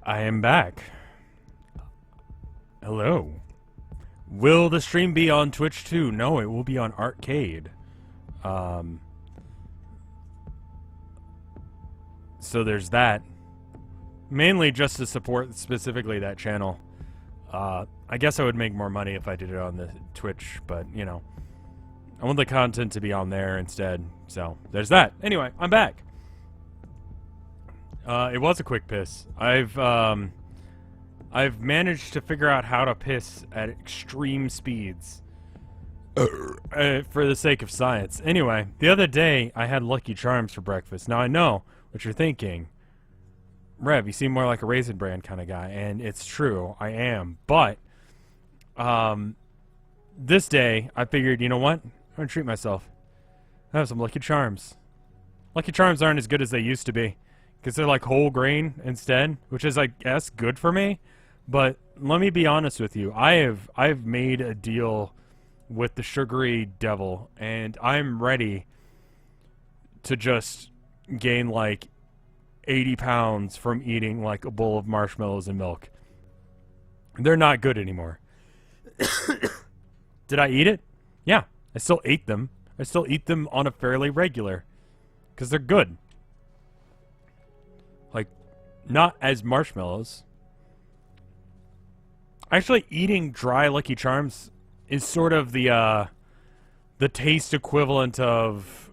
I am back. Hello. Will the stream be on Twitch too? No, it will be on Arcade. So there's that. Mainly just to support specifically that channel. I guess I would make more money if I did it on the Twitch, but, you know. I want the content to be on there instead. So, there's that. Anyway, I'm back. It was a quick piss. I've managed to figure out how to piss at extreme speeds. For the sake of science. Anyway, the other day, I had Lucky Charms for breakfast. Now, I know what you're thinking. Rev, you seem more like a Raisin Bran kind of guy, and it's true, I am. But, this day, I figured, you know what? I'm gonna treat myself. I have some Lucky Charms. Lucky Charms aren't as good as they used to be, because they're like whole grain instead, which is, I guess, good for me. But let me be honest with you. I've made a deal with the sugary devil, and I'm ready to just gain like 80 pounds from eating like a bowl of marshmallows and milk. They're not good anymore. Did I eat it? Yeah, I still ate them. I still eat them on a fairly regular, because they're good. Like, not as marshmallows. Actually, eating dry Lucky Charms is sort of the taste equivalent of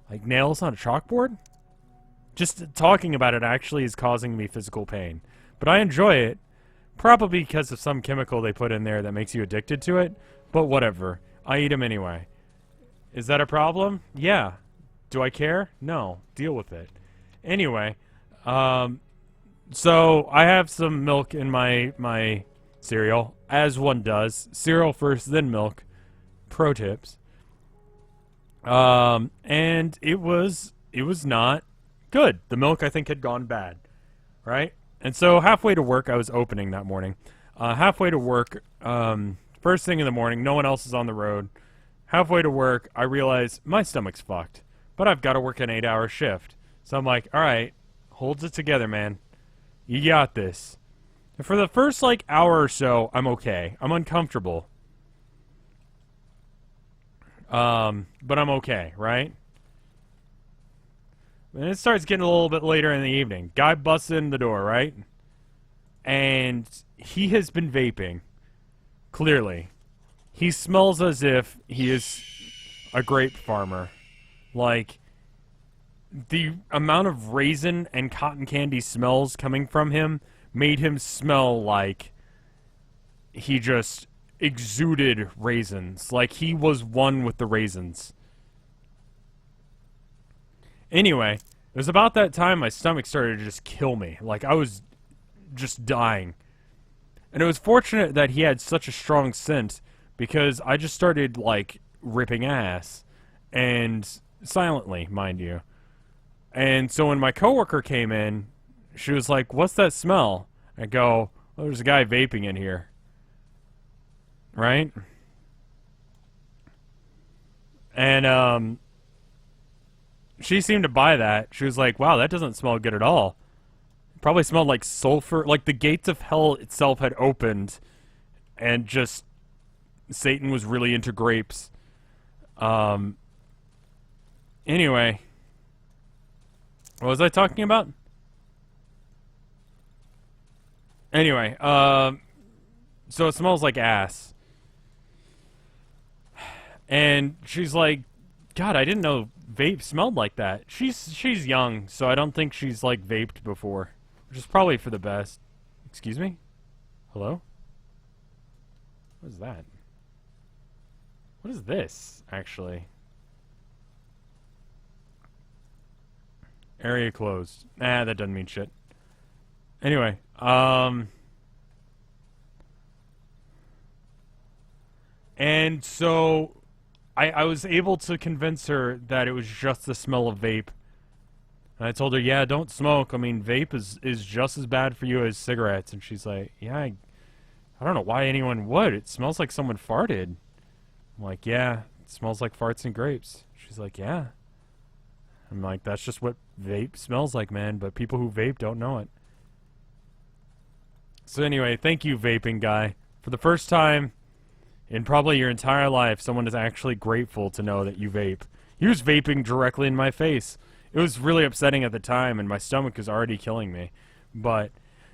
like nails on a chalkboard. Just talking about it actually is causing me physical pain. But I enjoy it, probably because of some chemical they put in there that makes you addicted to it. But whatever. I eat them anyway. Is that a problem? Yeah. Do I care? No. Deal with it. Anyway, so I have some milk in my cereal, as one does. Cereal first, then milk. Pro tips. And it was not good. The milk, I think, had gone bad, right? And so halfway to work, I was opening that morning. Halfway to work, first thing in the morning, no one else is on the road. Halfway to work, I realize my stomach's fucked, but I've got to work an 8-hour shift. So I'm like, all right, hold it together, man. You got this. And for the first, like, hour or so, I'm okay. I'm uncomfortable. But I'm okay, right? And it starts getting a little bit later in the evening. Guy busts in the door, right? And he has been vaping. Clearly. He smells as if he is a grape farmer. Like, the amount of raisin and cotton candy smells coming from him made him smell like he just exuded raisins. Like he was one with the raisins. Anyway, it was about that time my stomach started to just kill me. Like I was just dying. And it was fortunate that he had such a strong scent, because I just started like ripping ass. And silently, mind you. And so when my coworker came in, she was like, "What's that smell?" I go, "Well, there's a guy vaping in here." Right? And, she seemed to buy that. She was like, "Wow, that doesn't smell good at all." It probably smelled like sulfur. Like the gates of hell itself had opened, and just Satan was really into grapes. Anyway. What was I talking about? Anyway, so it smells like ass. And she's like, "God, I didn't know vape smelled like that." She's young, so I don't think she's like vaped before, which is probably for the best. Excuse me? Hello? What is that? What is this, actually? Area closed. Nah, that doesn't mean shit. Anyway, and so I was able to convince her that it was just the smell of vape. And I told her, "Yeah, don't smoke. I mean, vape is just as bad for you as cigarettes." And she's like, "Yeah, I don't know why anyone would. It smells like someone farted." I'm like, "Yeah, it smells like farts and grapes." She's like, "Yeah." I'm like, "That's just what vape smells like, man, but people who vape don't know it. So anyway, thank you, vaping guy. For the first time in probably your entire life, someone is actually grateful to know that you vape. He was vaping directly in my face. It was really upsetting at the time, and my stomach was already killing me. But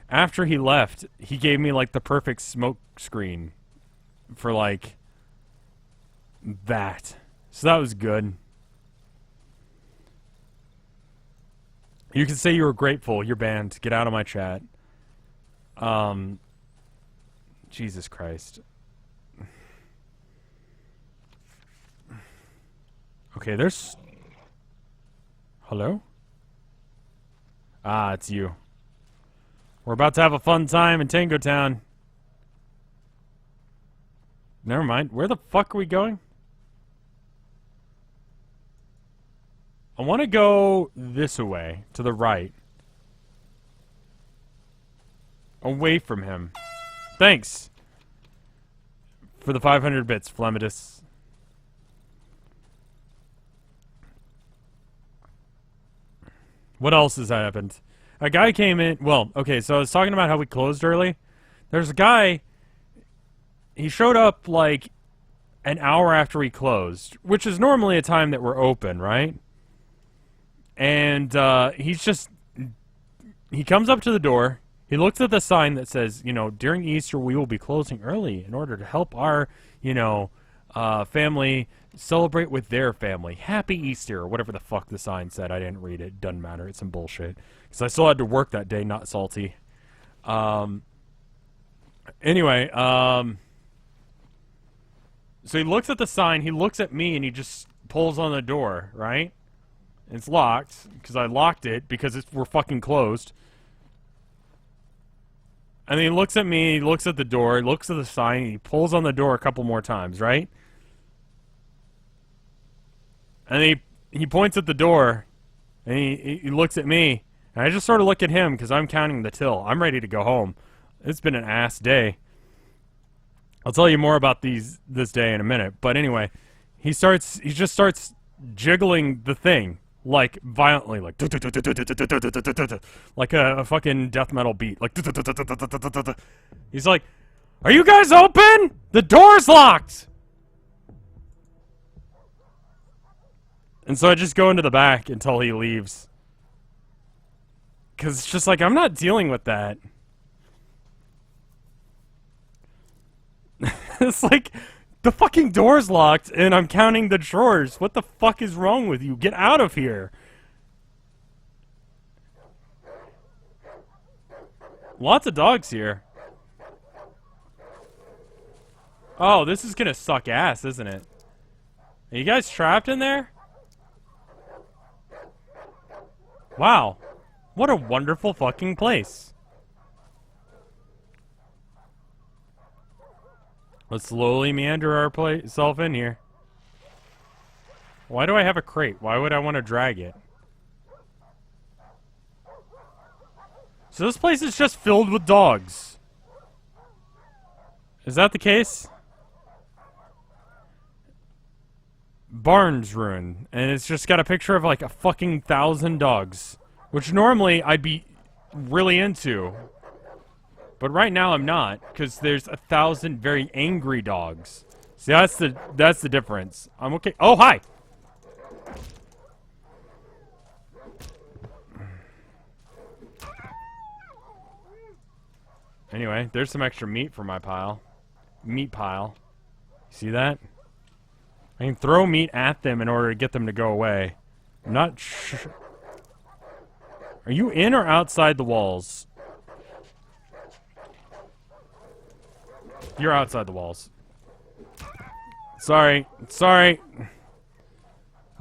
after he left, he gave me, like, the perfect smoke screen for, like, that. So that was good. You can say you were grateful. You're banned. Get out of my chat. Jesus Christ. Okay, there's... Hello? Ah, it's you. We're about to have a fun time in Tango Town. Never mind. Where the fuck are we going? I want to go this way, to the right. Away from him. Thanks for the 500 bits, Flemidus. What else has happened? A guy came in. Well, okay, so I was talking about how we closed early. There's a guy. He showed up like an hour after we closed, which is normally a time that we're open, right? And he comes up to the door. He looks at the sign that says, you know, during Easter we will be closing early in order to help our, you know, family celebrate with their family. Happy Easter, or whatever the fuck the sign said. I didn't read it. Doesn't matter. It's some bullshit. Because I still had to work that day, not salty. Anyway, so he looks at the sign, he looks at me, and he just pulls on the door, right? It's locked, because I locked it, because we're fucking closed. And then he looks at me, he looks at the door, he looks at the sign, and he pulls on the door a couple more times, right? And he points at the door, and he looks at me, and I just sort of look at him, because I'm counting the till. I'm ready to go home. It's been an ass day. I'll tell you more about this day in a minute. But anyway, he just starts jiggling the thing. Like, violently, like, like a fucking death metal beat. Like, he's like, are you guys open? The door's locked! And so I just go into the back until he leaves. Because it's just like, I'm not dealing with that. It's like, the fucking door's locked, and I'm counting the drawers. What the fuck is wrong with you? Get out of here. Lots of dogs here. Oh, this is gonna suck ass, isn't it? Are you guys trapped in there? Wow. What a wonderful fucking place. Let's slowly meander ourselves in here. Why do I have a crate? Why would I want to drag it? So this place is just filled with dogs. Is that the case? Barn's ruined, and it's just got a picture of like a fucking 1,000 dogs, which normally I'd be really into. But right now I'm not, because there's 1,000 very angry dogs. See, that's the difference. I'm okay. Oh, hi! Anyway, there's some extra meat for my pile. Meat pile. See that? I can throw meat at them in order to get them to go away. I'm not sure. Are you in or outside the walls? You're outside the walls. Sorry. Sorry.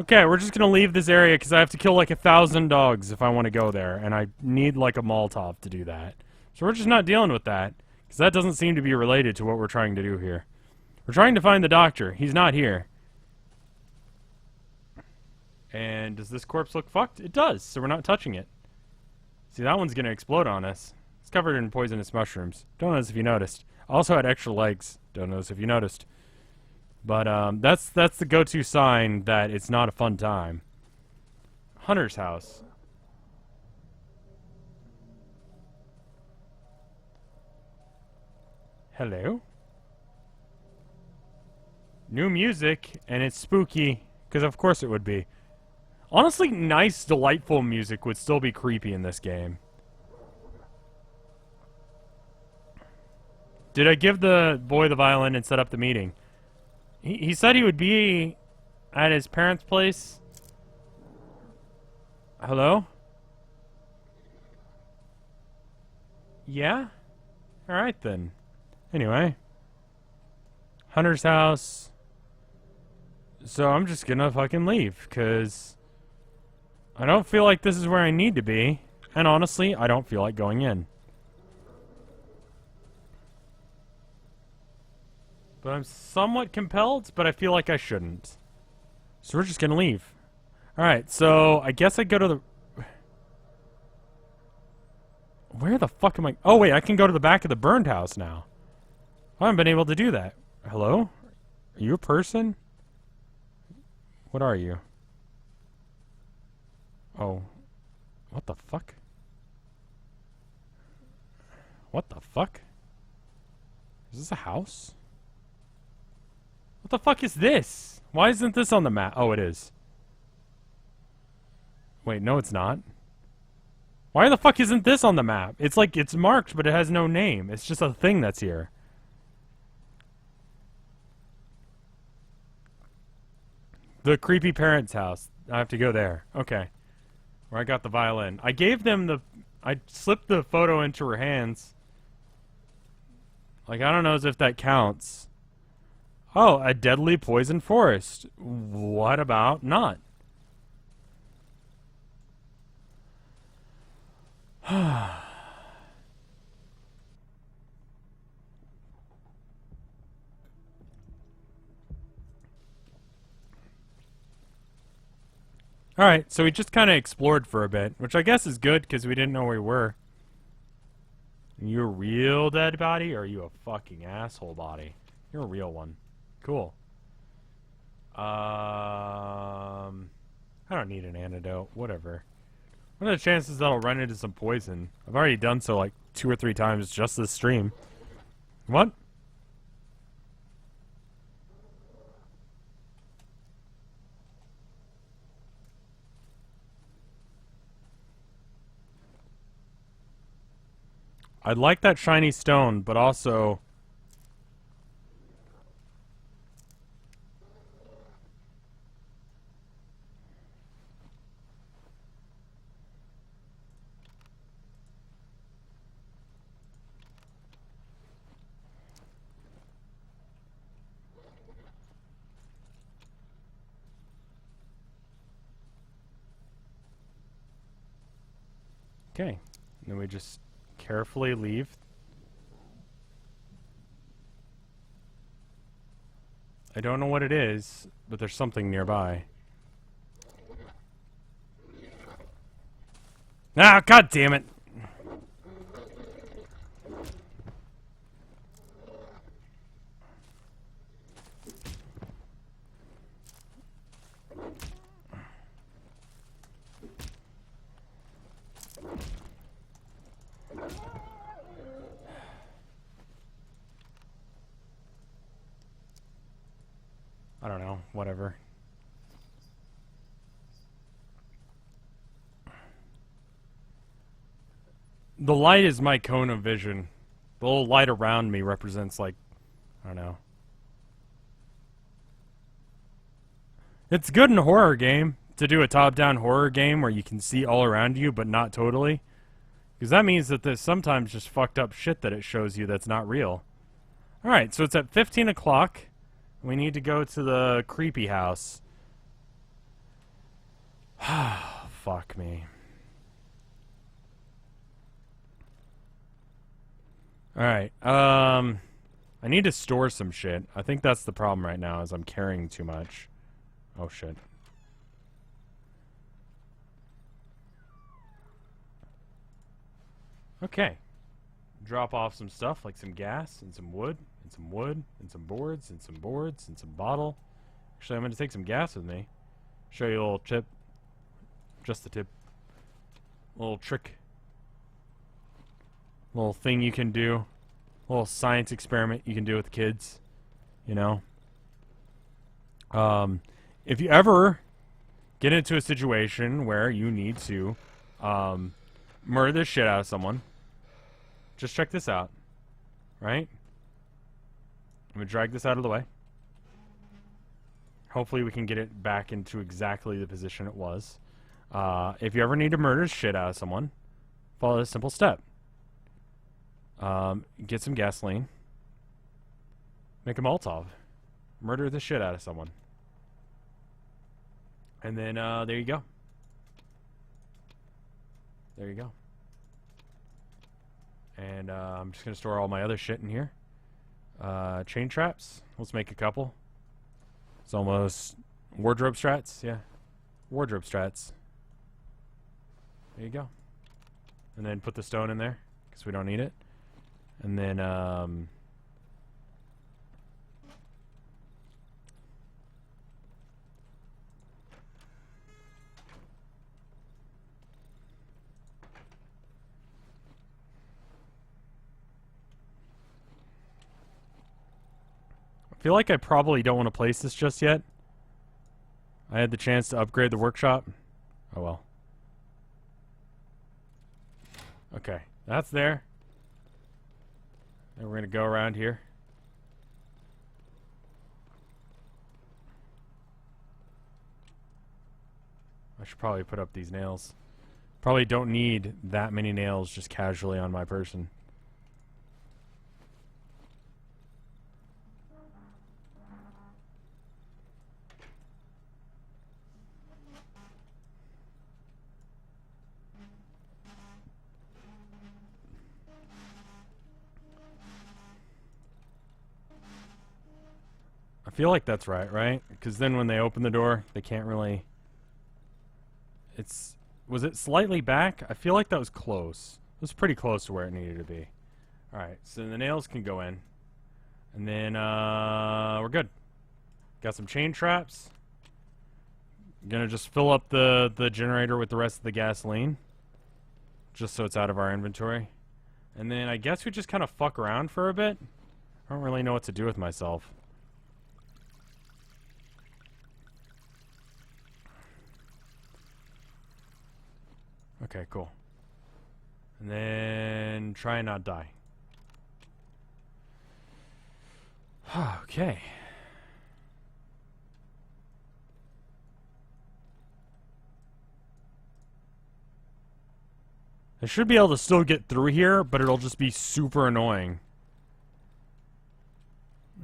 Okay, we're just gonna leave this area because I have to kill like 1,000 dogs if I want to go there. And I need like a Molotov to do that. So we're just not dealing with that. Because that doesn't seem to be related to what we're trying to do here. We're trying to find the doctor. He's not here. And does this corpse look fucked? It does, so we're not touching it. See, that one's gonna explode on us. It's covered in poisonous mushrooms. Don't know if you noticed. Also had extra legs. Don't know if you noticed. But that's the go-to sign that it's not a fun time. Hunter's house. Hello? New music, and it's spooky, because of course it would be. Honestly, nice, delightful music would still be creepy in this game. Did I give the boy the violin and set up the meeting? He said he would be at his parents' place. Hello? Yeah? Alright then. Anyway. Hunter's house. So I'm just gonna fucking leave, because I don't feel like this is where I need to be. And honestly, I don't feel like going in. But I'm somewhat compelled, but I feel like I shouldn't. So we're just gonna leave. Alright, so I guess I go to the... Where the fuck am I... Oh wait, I can go to the back of the burned house now. I haven't been able to do that. Hello? Are you a person? What are you? Oh. What the fuck? What the fuck? Is this a house? What the fuck is this? Why isn't this on the map? Oh, it is. Wait, no it's not. Why the fuck isn't this on the map? It's like, it's marked, but it has no name. It's just a thing that's here. The creepy parents' house. I have to go there. Okay. Where I got the violin. I gave them the... I slipped the photo into her hands. Like, I don't know as if that counts. Oh, a deadly poison forest. What about not? Alright, so we just kind of explored for a bit, which I guess is good because we didn't know where we were. You a real dead body, or are you a fucking asshole body? You're a real one. Cool. I don't need an antidote. Whatever. What are the chances that I'll run into some poison? I've already done so like 2 or 3 times just this stream. What? I'd like that shiny stone, but also... Okay. Then we just carefully leave. I don't know what it is, but there's something nearby. Ah, god damn it! I don't know, whatever. The light is my cone of vision. The little light around me represents, like, I don't know. It's good in a horror game to do a top-down horror game where you can see all around you, but not totally. Because that means that there's sometimes just fucked up shit that it shows you that's not real. Alright, so it's at 15 o'clock. We need to go to the creepy house. Fuck me. Alright, I need to store some shit. I think that's the problem right now, is I'm carrying too much. Oh shit. Okay. Drop off some stuff, like some gas, and some wood, and some wood, and some boards, and some boards, and some bottle. Actually, I'm going to take some gas with me. Show you a little tip. Just the tip. Little trick. Little thing you can do. little science experiment you can do with kids, you know. If you ever get into a situation where you need to murder the shit out of someone, just check this out, right? I'm gonna drag this out of the way. Hopefully we can get it back into exactly the position it was. If you ever need to murder the shit out of someone, follow this simple step. Get some gasoline. Make a Molotov. Murder the shit out of someone. And then, there you go. There you go. And, I'm just gonna store all my other shit in here. Chain traps. Let's make a couple. It's almost wardrobe strats, yeah. Wardrobe strats. There you go. And then put the stone in there, because we don't need it. And then, I feel like I probably don't want to place this just yet. I had the chance to upgrade the workshop. Oh well. Okay, that's there. And we're gonna go around here. I should probably put up these nails. Probably don't need that many nails just casually on my person. I feel like that's right? Because then when they open the door, they can't really... Was it slightly back? I feel like that was close. It was pretty close to where it needed to be. Alright, so the nails can go in. And then, we're good. Got some chain traps. Gonna just fill up the generator with the rest of the gasoline. Just so it's out of our inventory. And then I guess we just kind of fuck around for a bit. I don't really know what to do with myself. Okay, cool. And then try and not die. Okay. I should be able to still get through here, but it'll just be super annoying.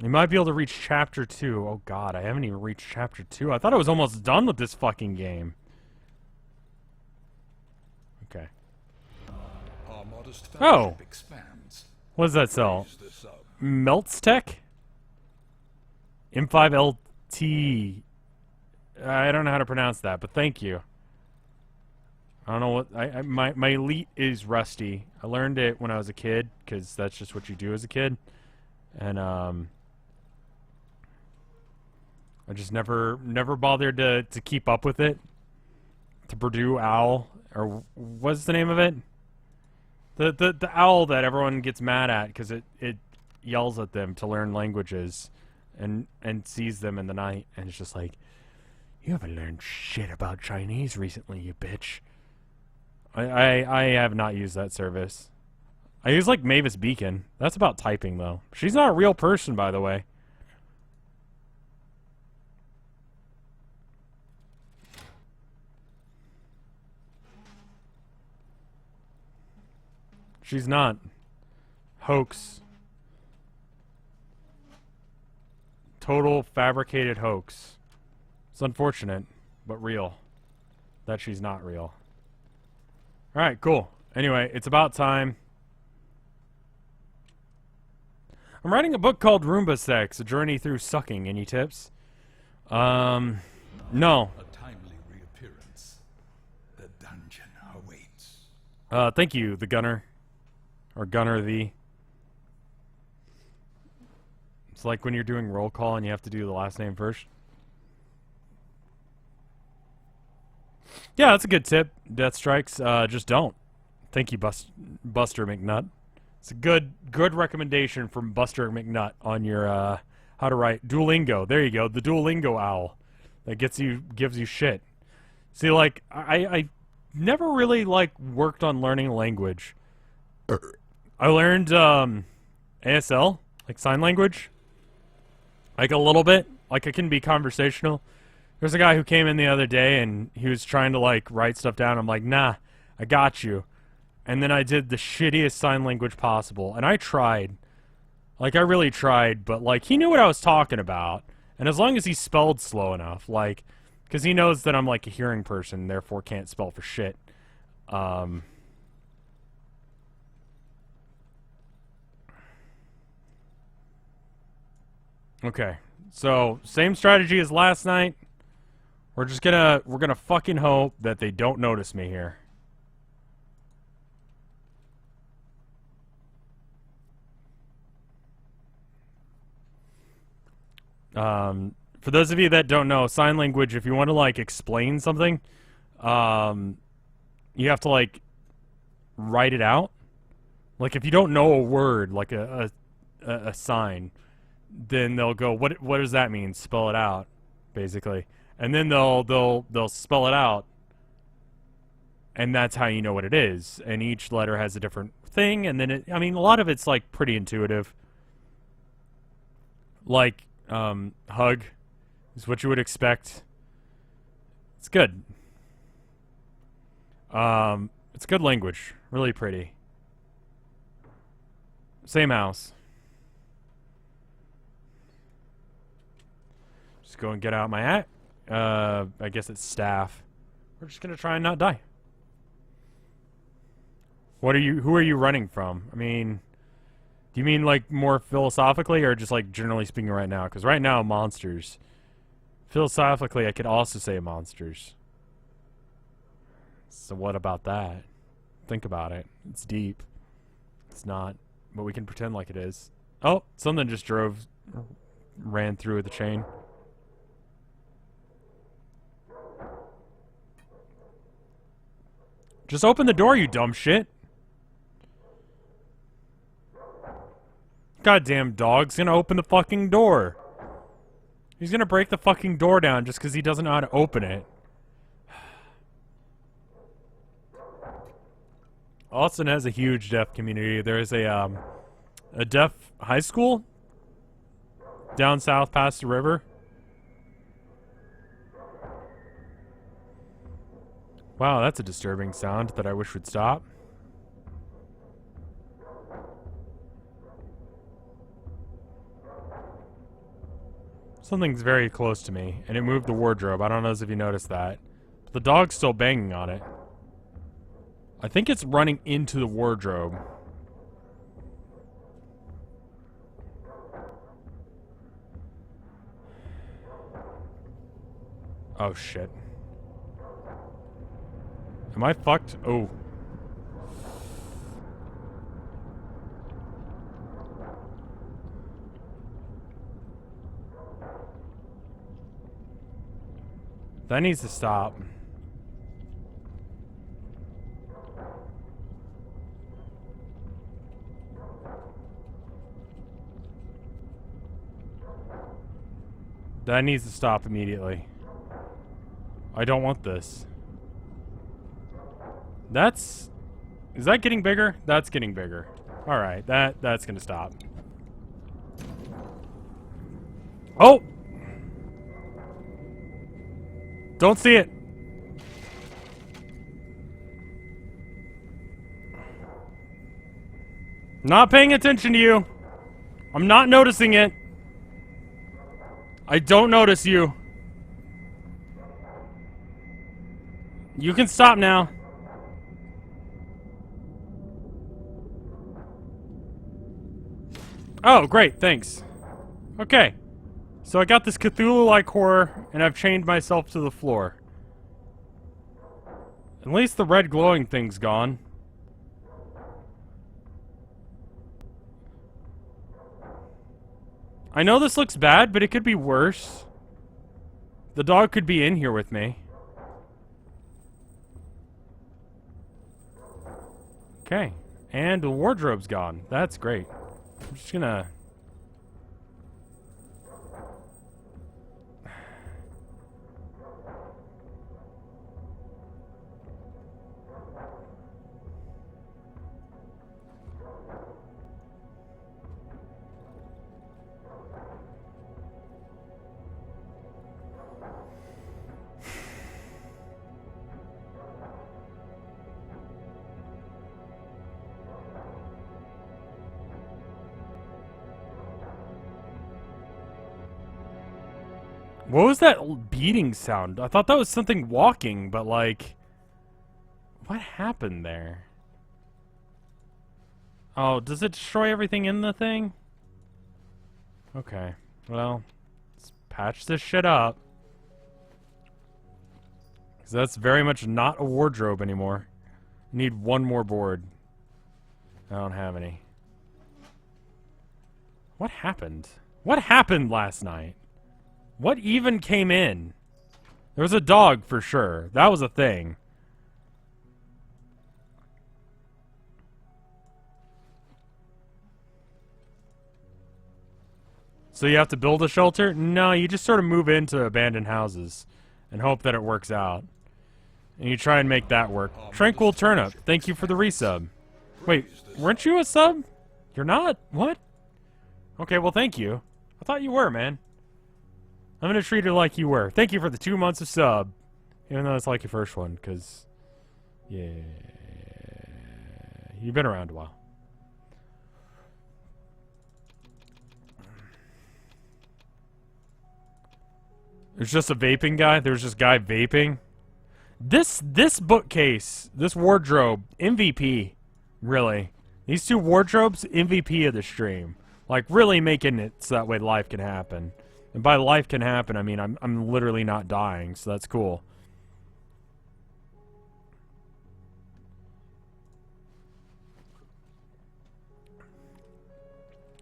You might be able to reach chapter 2. Oh god, I haven't even reached chapter 2. I thought I was almost done with this fucking game. Okay. Oh! What does that sell? Melts Tech? M5LT. I don't know how to pronounce that, but thank you. I don't know what... my elite is rusty. I learned it when I was a kid, because that's just what you do as a kid. And, I just never bothered to keep up with it. To Purdue Owl, or what's the name of it? The owl that everyone gets mad at because it yells at them to learn languages and sees them in the night, and it's just like, you haven't learned shit about Chinese recently, you bitch. I have not used that service. I use like Mavis Beacon. That's about typing though. She's not a real person, by the way. She's not. Hoax. Total fabricated hoax. It's unfortunate, but real. That she's not real. Alright, cool. Anyway, it's about time. I'm writing a book called Roomba Sex, A Journey Through Sucking. Any tips? No. A timely reappearance. The dungeon awaits. Thank you, the gunner. Or gunner the. It's like when you're doing roll call and you have to do the last name first. Yeah, that's a good tip. Death strikes, just don't. Thank you, Buster McNutt. It's a good recommendation from Buster McNutt on your how to write Duolingo. There you go, the Duolingo owl that gives you shit. See, like I never really like worked on learning a language. I learned ASL, like sign language, like a little bit. Like it can be conversational. There's a guy who came in the other day and he was trying to like write stuff down. I'm like, nah, I got you. And then I did the shittiest sign language possible. And I tried. Like, I really tried, but like, he knew what I was talking about. And as long as he spelled slow enough, like, because he knows that I'm like a hearing person, therefore can't spell for shit. Okay, so same strategy as last night. We're gonna fucking hope that they don't notice me here. For those of you that don't know, sign language, if you want to like explain something, you have to like write it out. Like if you don't know a word, like a sign, then they'll go, what does that mean? Spell it out, basically. And then they'll spell it out, and that's how you know what it is. And each letter has a different thing, and then I mean, a lot of it's like pretty intuitive. Like hug is what you would expect. It's good. It's good language, really pretty. Same house. Just go and get out my hat. I guess it's staff. We're just gonna try and not die. Who are you running from? I mean, do you mean like more philosophically or just like generally speaking right now? Because right now, monsters. Philosophically, I could also say monsters. So what about that? Think about it. It's deep. It's not, but we can pretend like it is. Oh, something just ran through the chain. Just open the door, you dumb shit. Goddamn dog's gonna open the fucking door. He's gonna break the fucking door down just because he doesn't know how to open it. Austin has a huge deaf community. There's a deaf high school down south past the river. Wow, that's a disturbing sound that I wish would stop. Something's very close to me, and it moved the wardrobe. I don't know if you noticed that. But the dog's still banging on it. I think it's running into the wardrobe. Oh, shit. Am I fucked? Oh. That needs to stop. That needs to stop immediately. I don't want this. Is that getting bigger? That's getting bigger. Alright, that's gonna stop. Oh! Don't see it. Not paying attention to you. I'm not noticing it. I don't notice you. You can stop now. Oh, great, thanks. Okay. So I got this Cthulhu-like horror, and I've chained myself to the floor. At least the red glowing thing's gone. I know this looks bad, but it could be worse. The dog could be in here with me. Okay. And the wardrobe's gone. That's great. I'm just gonna... What was that beating sound? I thought that was something walking, but like... What happened there? Oh, does it destroy everything in the thing? Okay. Well, let's patch this shit up. Because that's very much not a wardrobe anymore. Need one more board. I don't have any. What happened? What happened last night? What even came in? There was a dog for sure. That was a thing. So you have to build a shelter? No, you just sort of move into abandoned houses and hope that it works out. And you try and make that work. Tranquil Turnip, thank you for the resub. Wait, weren't you a sub? You're not? What? Okay, well thank you. I thought you were, man. I'm gonna treat it like you were. Thank you for the 2 months of sub. Even though it's like your first one, because... Yeah... You've been around a while. There's just a vaping guy? There's just guy vaping? This bookcase, this wardrobe, MVP. Really. These two wardrobes, MVP of the stream. Like, really making it so that way life can happen. And by life can happen, I mean I'm literally not dying, so that's cool.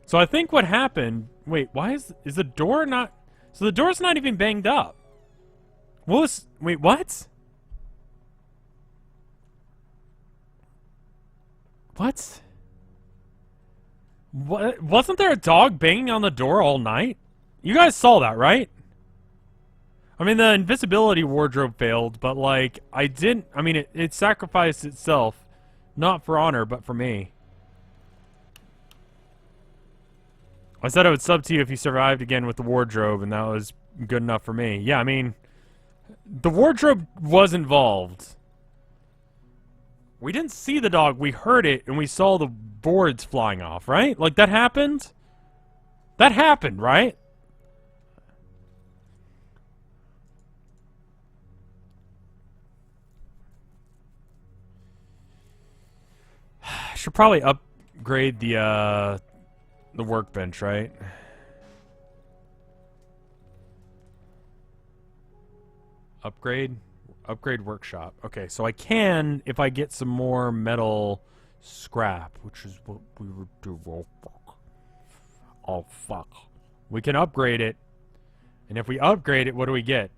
So I think what happened... Wait, why is the door not... So the door's not even banged up. What was... Wait, what? What? What? Wasn't there a dog banging on the door all night? You guys saw that, right? I mean, the invisibility wardrobe failed, but, like, I didn't... I mean, it sacrificed itself. Not for honor, but for me. I said I would sub to you if you survived again with the wardrobe, and that was good enough for me. Yeah, I mean... The wardrobe was involved. We didn't see the dog, we heard it, and we saw the boards flying off, right? Like, that happened? That happened, right? I should probably upgrade the workbench, right? Upgrade workshop. Okay, so I can if I get some more metal scrap, which is what we would do. Oh fuck. Oh fuck. We can upgrade it. And if we upgrade it, what do we get?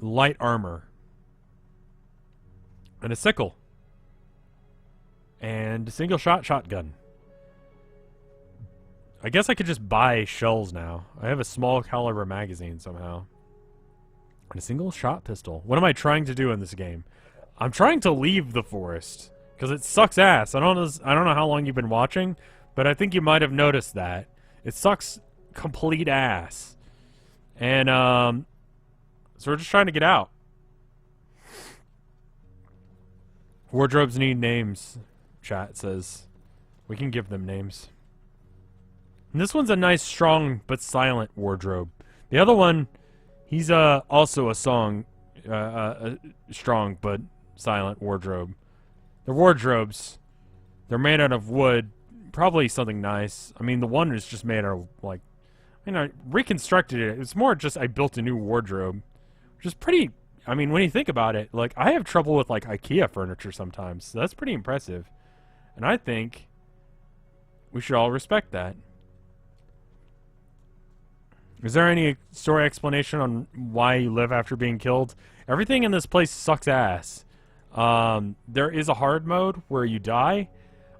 Light armor. And a sickle. And a single shot shotgun. I guess I could just buy shells now. I have a small caliber magazine somehow. And a single shot pistol. What am I trying to do in this game? I'm trying to leave the forest. Because it sucks ass. I don't know how long you've been watching, but I think you might have noticed that. It sucks complete ass. And, so we're just trying to get out. Wardrobes need names, chat says. We can give them names. And this one's a nice, strong, but silent wardrobe. The other one, he's also a strong but silent wardrobe. They're wardrobes. They're made out of wood. Probably something nice. I mean, the one is just made out of, like... I mean, I reconstructed it. It's more just I built a new wardrobe. Which is pretty... I mean, when you think about it, like, I have trouble with, like, IKEA furniture sometimes. So that's pretty impressive. And I think we should all respect that. Is there any story explanation on why you live after being killed? Everything in this place sucks ass. There is a hard mode where you die.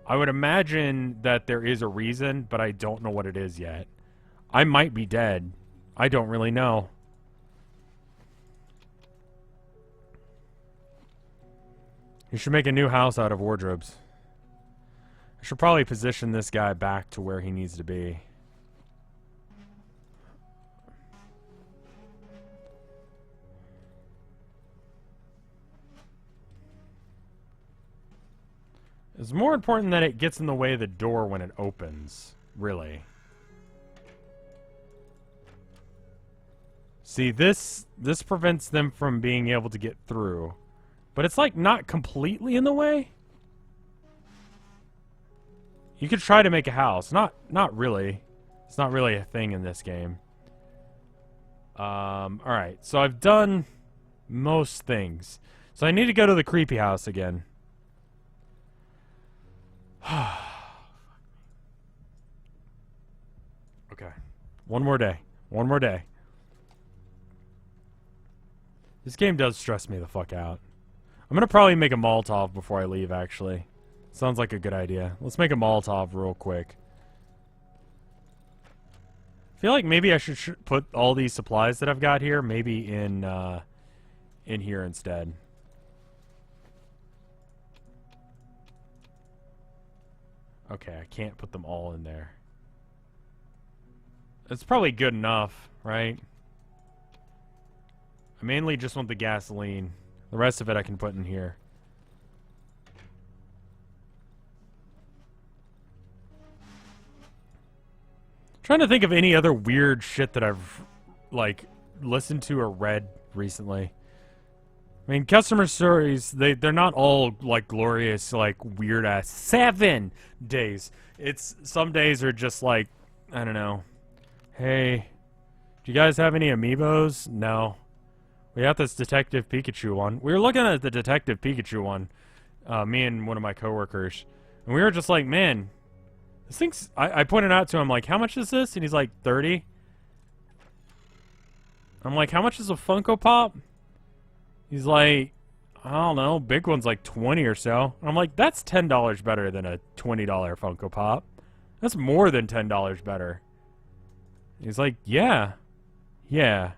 I would imagine that there is a reason, but I don't know what it is yet. I might be dead. I don't really know. You should make a new house out of wardrobes. I should probably position this guy back to where he needs to be. It's more important that it gets in the way of the door when it opens, really. See, this prevents them from being able to get through. But it's like not completely in the way. You could try to make a house. Not really. It's not really a thing in this game. Alright, so I've done most things. So I need to go to the creepy house again. Okay. One more day. One more day. This game does stress me the fuck out. I'm gonna probably make a Molotov before I leave, actually. Sounds like a good idea. Let's make a Molotov real quick. I feel like maybe I should put all these supplies that I've got here, maybe in here instead. Okay, I can't put them all in there. It's probably good enough, right? I mainly just want the gasoline. The rest of it I can put in here. Trying to think of any other weird shit that I've, like, listened to or read recently. I mean, customer stories, they're not all, like, glorious, like, weird-ass 7 days. It's, some days are just like, I don't know. Hey, do you guys have any amiibos? No. We got this Detective Pikachu one. We were looking at the Detective Pikachu one, me and one of my coworkers, and we were just like, man, this thing's... I pointed out to him, like, how much is this? And he's like, 30. I'm like, how much is a Funko Pop? He's like, I don't know, big one's like 20 or so. And I'm like, that's $10 better than a $20 Funko Pop. That's more than $10 better. He's like, yeah. Yeah.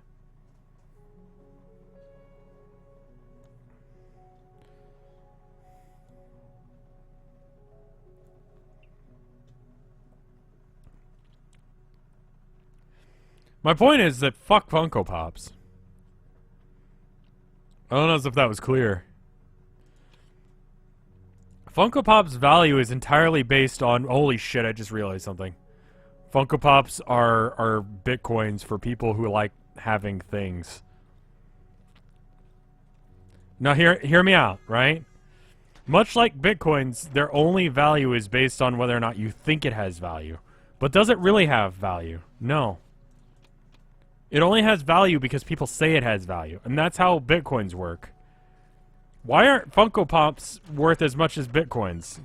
My point is that fuck Funko Pops. I don't know if that was clear. Funko Pop's value is entirely based on... Holy shit, I just realized something. Funko Pops are bitcoins for people who like having things. Now hear me out, right? Much like bitcoins, their only value is based on whether or not you think it has value. But does it really have value? No. It only has value because people say it has value. And that's how bitcoins work. Why aren't Funko Pops worth as much as bitcoins?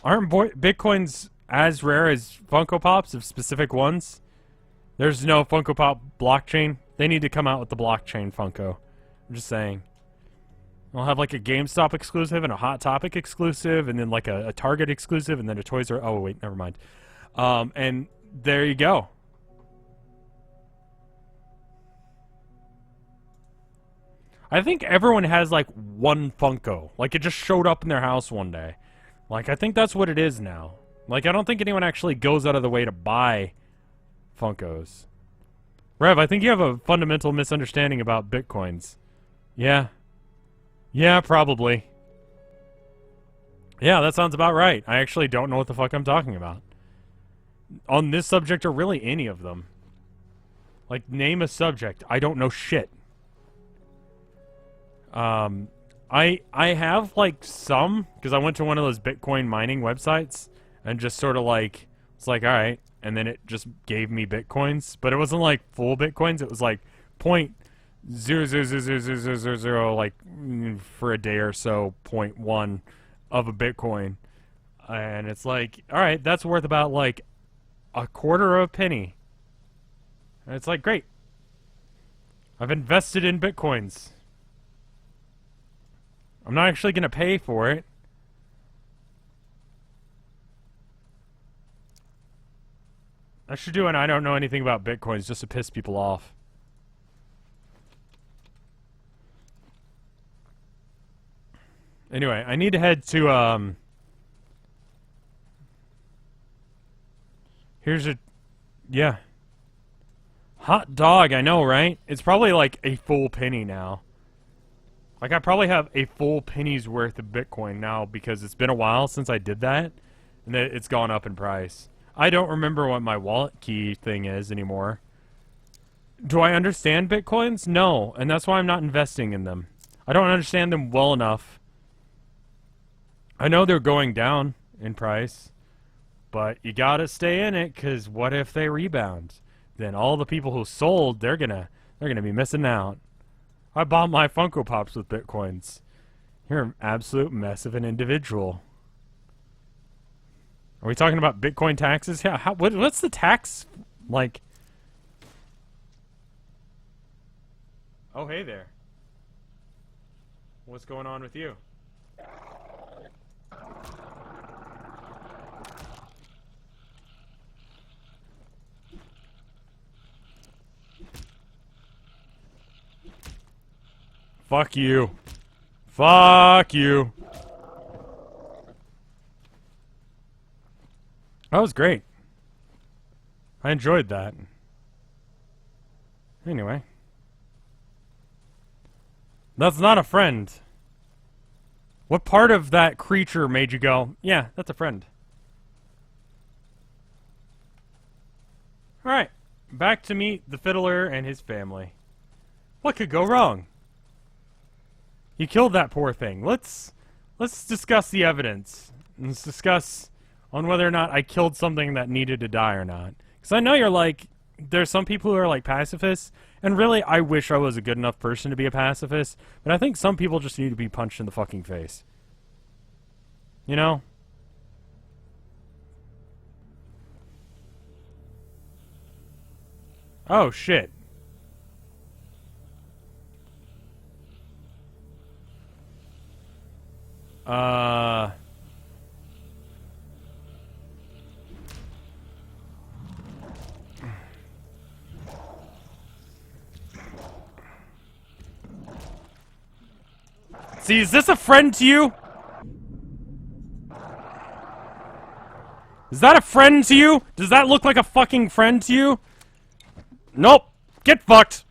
Aren't bitcoins as rare as Funko Pops of specific ones? There's no Funko Pop blockchain. They need to come out with the blockchain Funko. I'm just saying. I'll have like a GameStop exclusive and a Hot Topic exclusive and then like a Target exclusive and then a Toys R... Oh, wait, never mind. And... there you go. I think everyone has like one Funko. Like it just showed up in their house one day. Like I think that's what it is now. Like I don't think anyone actually goes out of the way to buy Funkos. Rev, I think you have a fundamental misunderstanding about Bitcoins. Yeah. Yeah, probably. Yeah, that sounds about right. I actually don't know what the fuck I'm talking about. On this subject or really any of them. Like, name a subject. I don't know shit. I have, like, some, because I went to one of those Bitcoin mining websites and just sort of, like, it's like, alright, and then it just gave me Bitcoins, but it wasn't, like, full Bitcoins, it was, like, 0.0000000, like, for a day or so, 0.1 of a Bitcoin. And it's like, alright, that's worth about, like, a quarter of a penny. And it's like, great. I've invested in Bitcoins. I'm not actually going to pay for it. I should do an I don't know anything about Bitcoins just to piss people off. Anyway, I need to head to, here's a... Yeah. Hot dog, I know, right? It's probably like a full penny now. Like, I probably have a full penny's worth of Bitcoin now because it's been a while since I did that. And it's gone up in price. I don't remember what my wallet key thing is anymore. Do I understand Bitcoins? No, and that's why I'm not investing in them. I don't understand them well enough. I know they're going down in price, but you gotta stay in it, because what if they rebound? Then all the people who sold, they're gonna be missing out. I bought my Funko Pops with Bitcoins. You're an absolute mess of an individual. Are we talking about Bitcoin taxes? Yeah, what's the tax like? Oh, hey there. What's going on with you? Fuck you. Fuck you. That was great. I enjoyed that. Anyway. That's not a friend. What part of that creature made you go, yeah, that's a friend? Alright. Back to meet the fiddler and his family. What could go wrong? You killed that poor thing. Let's discuss the evidence. Let's discuss on whether or not I killed something that needed to die or not. Because I know you're like, there's some people who are like pacifists, and really I wish I was a good enough person to be a pacifist, but I think some people just need to be punched in the fucking face. You know? Oh shit. See, is this a friend to you? Is that a friend to you? Does that look like a fucking friend to you? Nope. Get fucked.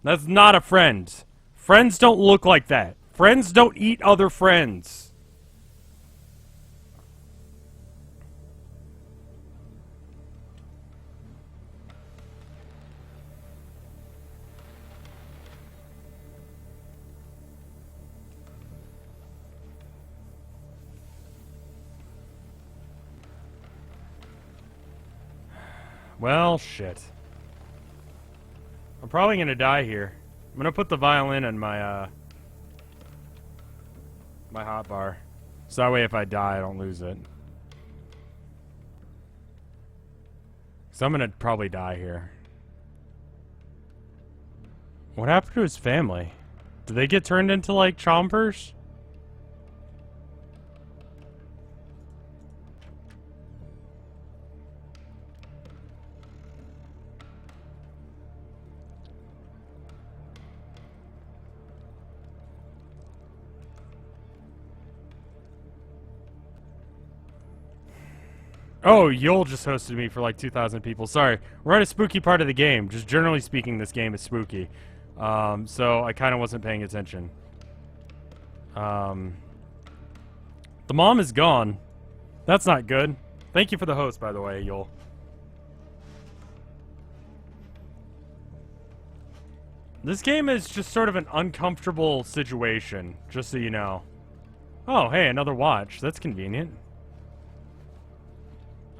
That's not a friend. Friends don't look like that. Friends don't eat other friends. Well, shit. I'm probably gonna die here. I'm gonna put the violin in my, my hotbar. So that way if I die, I don't lose it. So I'm gonna probably die here. What happened to his family? Did they get turned into, like, chompers? Oh, Yule just hosted me for like 2,000 people. Sorry. We're at a spooky part of the game. Just generally speaking, this game is spooky. So I kind of wasn't paying attention. The mom is gone. That's not good. Thank you for the host, by the way, Yule. This game is just sort of an uncomfortable situation, just so you know. Oh, hey, another watch. That's convenient.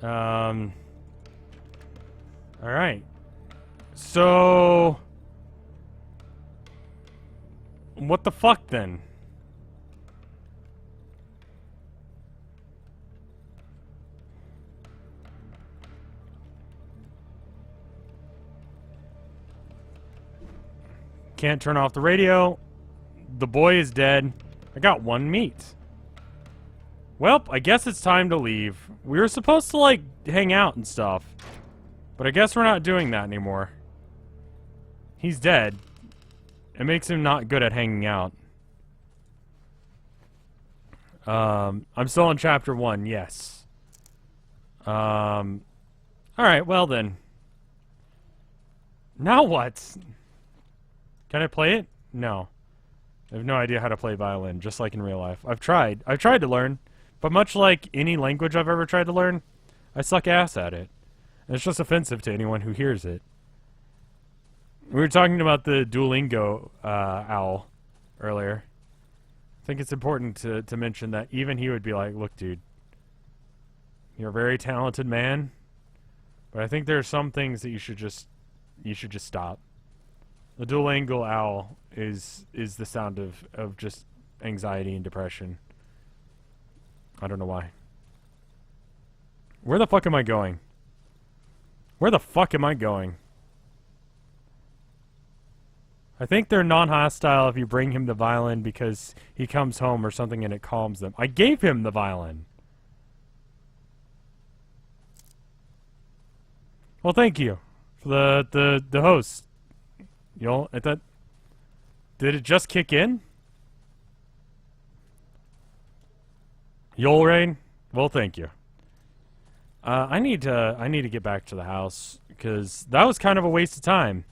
Alright. So... what the fuck, then? can't turn off the radio. The boy is dead. I got 1 meat. Well, I guess it's time to leave. We were supposed to, like, hang out and stuff. But I guess we're not doing that anymore. He's dead. It makes him not good at hanging out. I'm still on chapter 1, yes. Alright, well then. Now what? Can I play it? No. I have no idea how to play violin, just like in real life. I've tried to learn, but much like any language I've ever tried to learn, I suck ass at it. And it's just offensive to anyone who hears it. We were talking about the Duolingo owl earlier. I think it's important to mention that even he would be like, look, dude, you're a very talented man, but I think there are some things that you should just stop. The Duolingo owl is the sound of just anxiety and depression. I don't know why. Where the fuck am I going? Where the fuck am I going? I think they're non-hostile if you bring him the violin because he comes home or something and it calms them. I gave him the violin. Well, thank you for the host. You know, did it just kick in? Yol Rain? Well, thank you. I need to get back to the house because that was kind of a waste of time.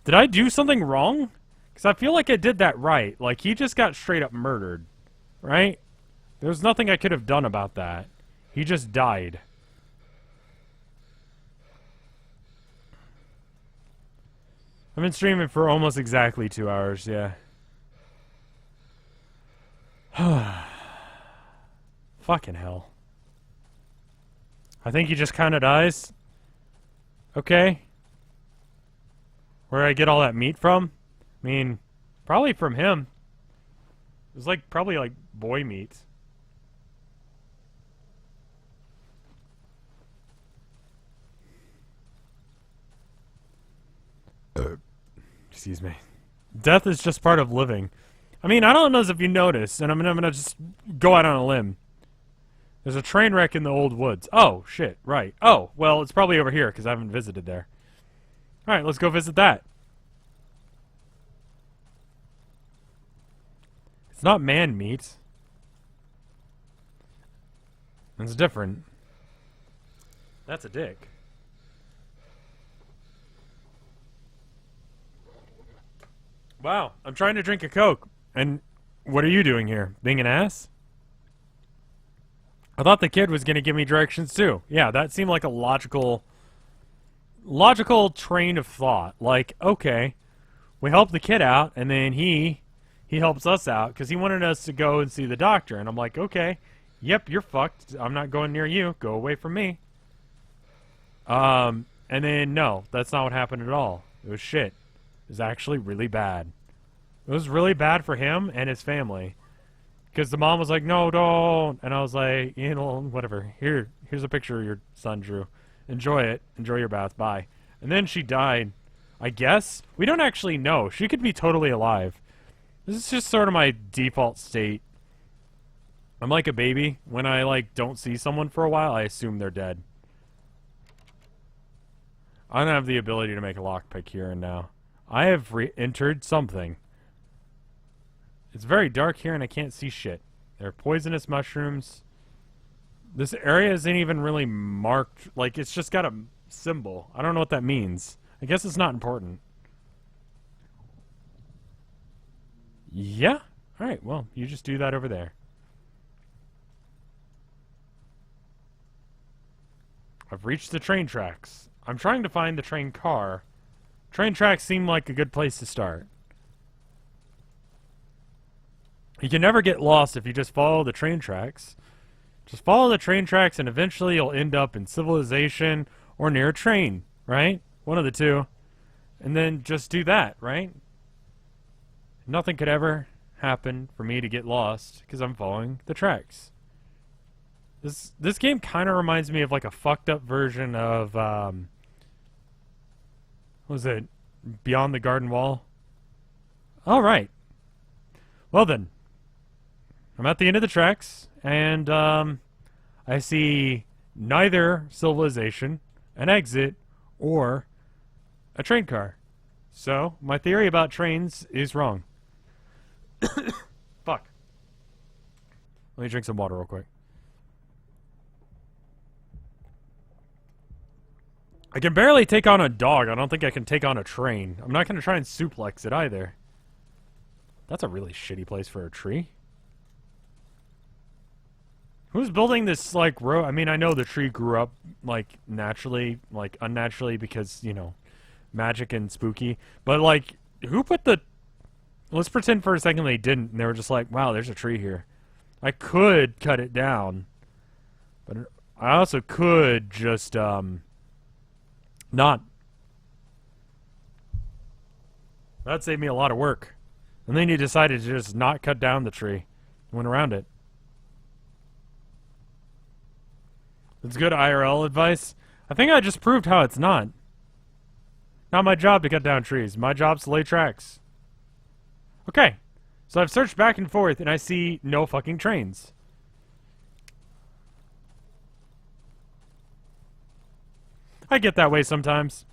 Did I do something wrong? Because I feel like I did that right. Like, he just got straight up murdered. Right? There was nothing I could have done about that. He just died. I've been streaming for almost exactly 2 hours, yeah. Fucking hell. I think he just kind of dies. Okay. Where did I get all that meat from? I mean, probably from him. It was like, probably like boy meat. Excuse me. Death is just part of living. I mean, I don't know if you noticed, and I'm gonna just go out on a limb. There's a train wreck in the old woods. Oh, shit, right. Oh, well, it's probably over here, because I haven't visited there. Alright, let's go visit that. It's not man meat. It's different. That's a dick. Wow, I'm trying to drink a Coke. And what are you doing here? Being an ass? I thought the kid was going to give me directions too. Yeah, that seemed like a logical train of thought. Like, okay, we help the kid out, and then he helps us out because he wanted us to go and see the doctor. And I'm like, okay, yep, you're fucked. I'm not going near you. Go away from me. And then, no, that's not what happened at all. It was shit. It was actually really bad. It was really bad for him and his family. Because the mom was like, no, don't. And I was like, you know, whatever. Here's a picture your son drew. Enjoy it. Enjoy your bath. Bye. And then she died. I guess? We don't actually know. She could be totally alive. This is just sort of my default state. I'm like a baby. When I, like, don't see someone for a while, I assume they're dead. I don't have the ability to make a lockpick here and now. I have re-entered something. It's very dark here and I can't see shit. There are poisonous mushrooms. This area isn't even really marked. Like, it's just got a symbol. I don't know what that means. I guess it's not important. Yeah? Alright, well, you just do that over there. I've reached the train tracks. I'm trying to find the train car. Train tracks seem like a good place to start. You can never get lost if you just follow the train tracks. Just follow the train tracks and eventually you'll end up in civilization or near a train, right? One of the two. And then just do that, right? Nothing could ever happen for me to get lost because I'm following the tracks. This game kind of reminds me of like a fucked up version of what was it? Beyond the Garden Wall? Alright. Well then. I'm at the end of the tracks, and I see neither civilization, an exit, or a train car. So, my theory about trains is wrong. Fuck. Let me drink some water real quick. I can barely take on a dog. I don't think I can take on a train. I'm not going to try and suplex it either. That's a really shitty place for a tree. Who's building this, like, road? I mean, I know the tree grew up, like, naturally, like, unnaturally because, you know, magic and spooky. But, like, who put the... Let's pretend for a second they didn't, and they were just like, wow, there's a tree here. I could cut it down. But I also could just, not. That'd save me a lot of work. And then you decided to just not cut down the tree. Went around it. It's good IRL advice. I think I just proved how it's not. Not my job to cut down trees. My job's to lay tracks. Okay. So I've searched back and forth and I see no fucking trains. I get that way sometimes.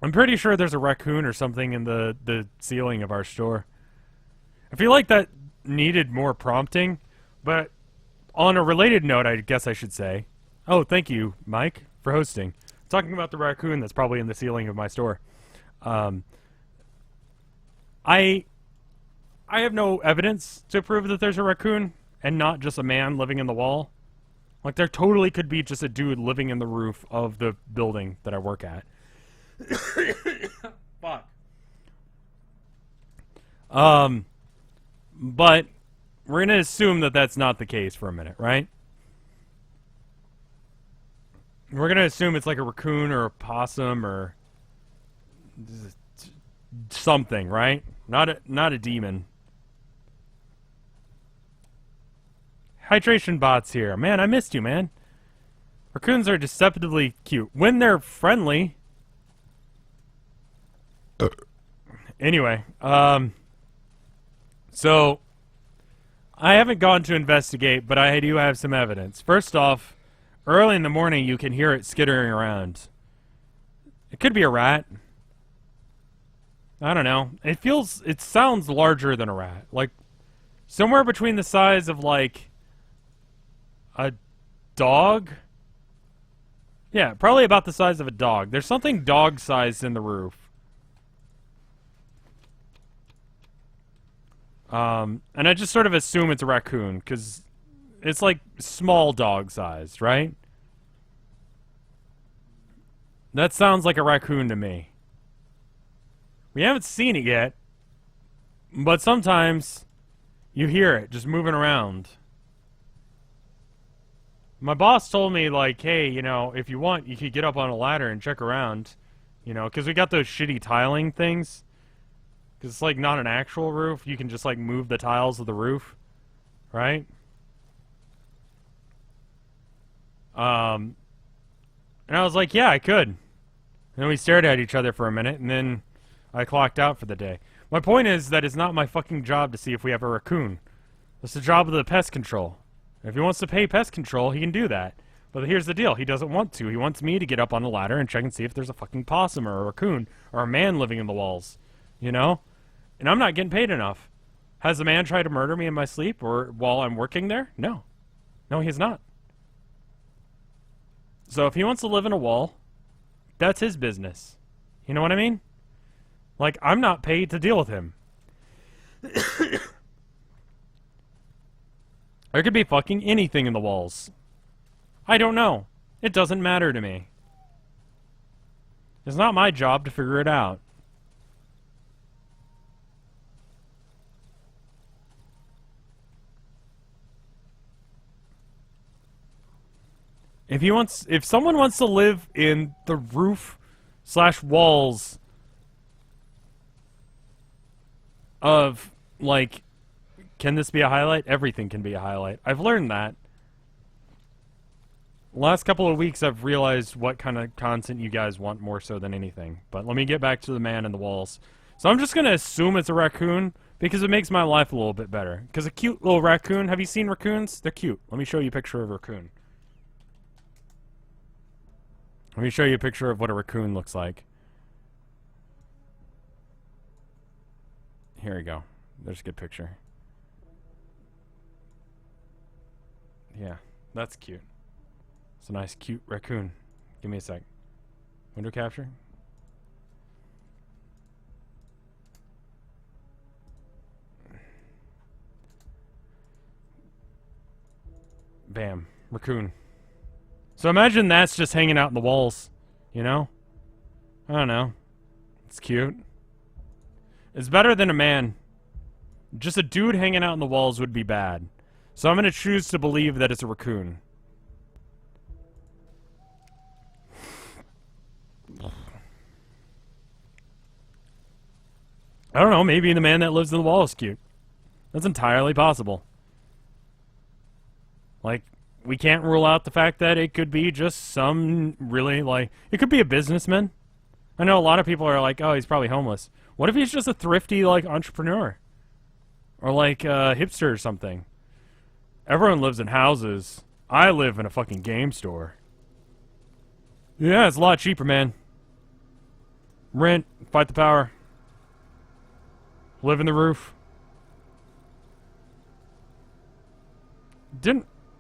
I'm pretty sure there's a raccoon or something in the ceiling of our store. I feel like that needed more prompting, but on a related note, I guess I should say, oh, thank you, Mike, for hosting. Talking about the raccoon that's probably in the ceiling of my store. I have no evidence to prove that there's a raccoon and not just a man living in the wall. Like, there totally could be just a dude living in the roof of the building that I work at. Fuck. But we're gonna assume that that's not the case for a minute, right? We're gonna assume it's like a raccoon or a possum or something, right? Not a demon. Hydration bots here. Man, I missed you, man. Raccoons are deceptively cute. When they're friendly. Anyway, so I haven't gone to investigate, but I do have some evidence. First off, early in the morning you can hear it skittering around. It could be a rat. I don't know. It sounds larger than a rat. Like, somewhere between the size of, like, a dog? Yeah, probably about the size of a dog. There's something dog-sized in the roof. And I just sort of assume it's a raccoon, because it's, like, small dog-sized, right? That sounds like a raccoon to me. We haven't seen it yet, but sometimes you hear it just moving around. My boss told me, like, hey, you know, if you want, you could get up on a ladder and check around, you know, because we got those shitty tiling things. Because it's, like, not an actual roof. You can just, like, move the tiles of the roof, right? And I was like, yeah, I could. And then we stared at each other for a minute, and then I clocked out for the day. My point is that it's not my fucking job to see if we have a raccoon. It's the job of the pest control. If he wants to pay pest control, he can do that. But here's the deal. He doesn't want to. He wants me to get up on a ladder and check and see if there's a fucking possum or a raccoon or a man living in the walls. You know? And I'm not getting paid enough. Has a man tried to murder me in my sleep or while I'm working there? No. No, he's not. So if he wants to live in a wall, that's his business. You know what I mean? Like, I'm not paid to deal with him. There could be fucking anything in the walls. I don't know. It doesn't matter to me. It's not my job to figure it out. If someone wants to live in the roof/walls of, like, can this be a highlight? Everything can be a highlight. I've learned that. Last couple of weeks I've realized what kind of content you guys want more so than anything. But let me get back to the man in the walls. So I'm just gonna assume it's a raccoon because it makes my life a little bit better. Because a cute little raccoon, have you seen raccoons? They're cute. Let me show you a picture of a raccoon. Let me show you a picture of what a raccoon looks like. Here we go. There's a good picture. Yeah, that's cute. It's a nice, cute raccoon. Give me a sec. Window capture. Bam. Raccoon. So imagine that's just hanging out in the walls. You know? I don't know. It's cute. It's better than a man. Just a dude hanging out in the walls would be bad. So I'm gonna choose to believe that it's a raccoon. I don't know, maybe the man that lives in the wall is cute. That's entirely possible. Like, we can't rule out the fact that it could be just some really, like, it could be a businessman. I know a lot of people are like, oh, he's probably homeless. What if he's just a thrifty, like, entrepreneur? Or, like, a hipster or something. Everyone lives in houses. I live in a fucking game store. Yeah, it's a lot cheaper, man. Rent, fight the power. Live in the roof.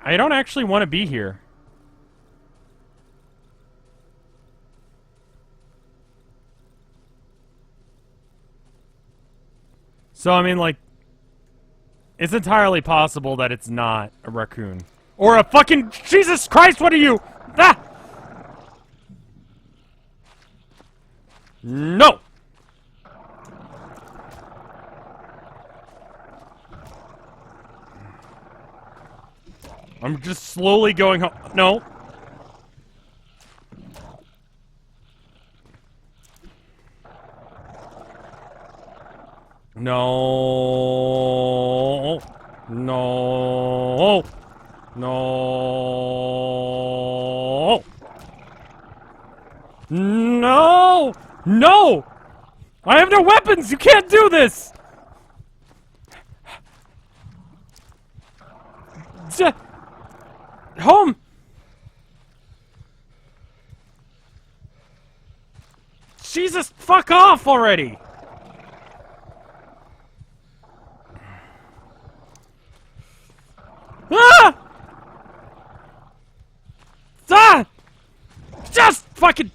I don't actually want to be here. So, I mean, like, it's entirely possible that it's not a raccoon. Or a fucking... Jesus Christ, what are you? Ah! No! I'm just slowly going home. No. No. No. No. No. No. I have no weapons. You can't do this. Home. Jesus, fuck off already. Ah! Ah! Just fucking...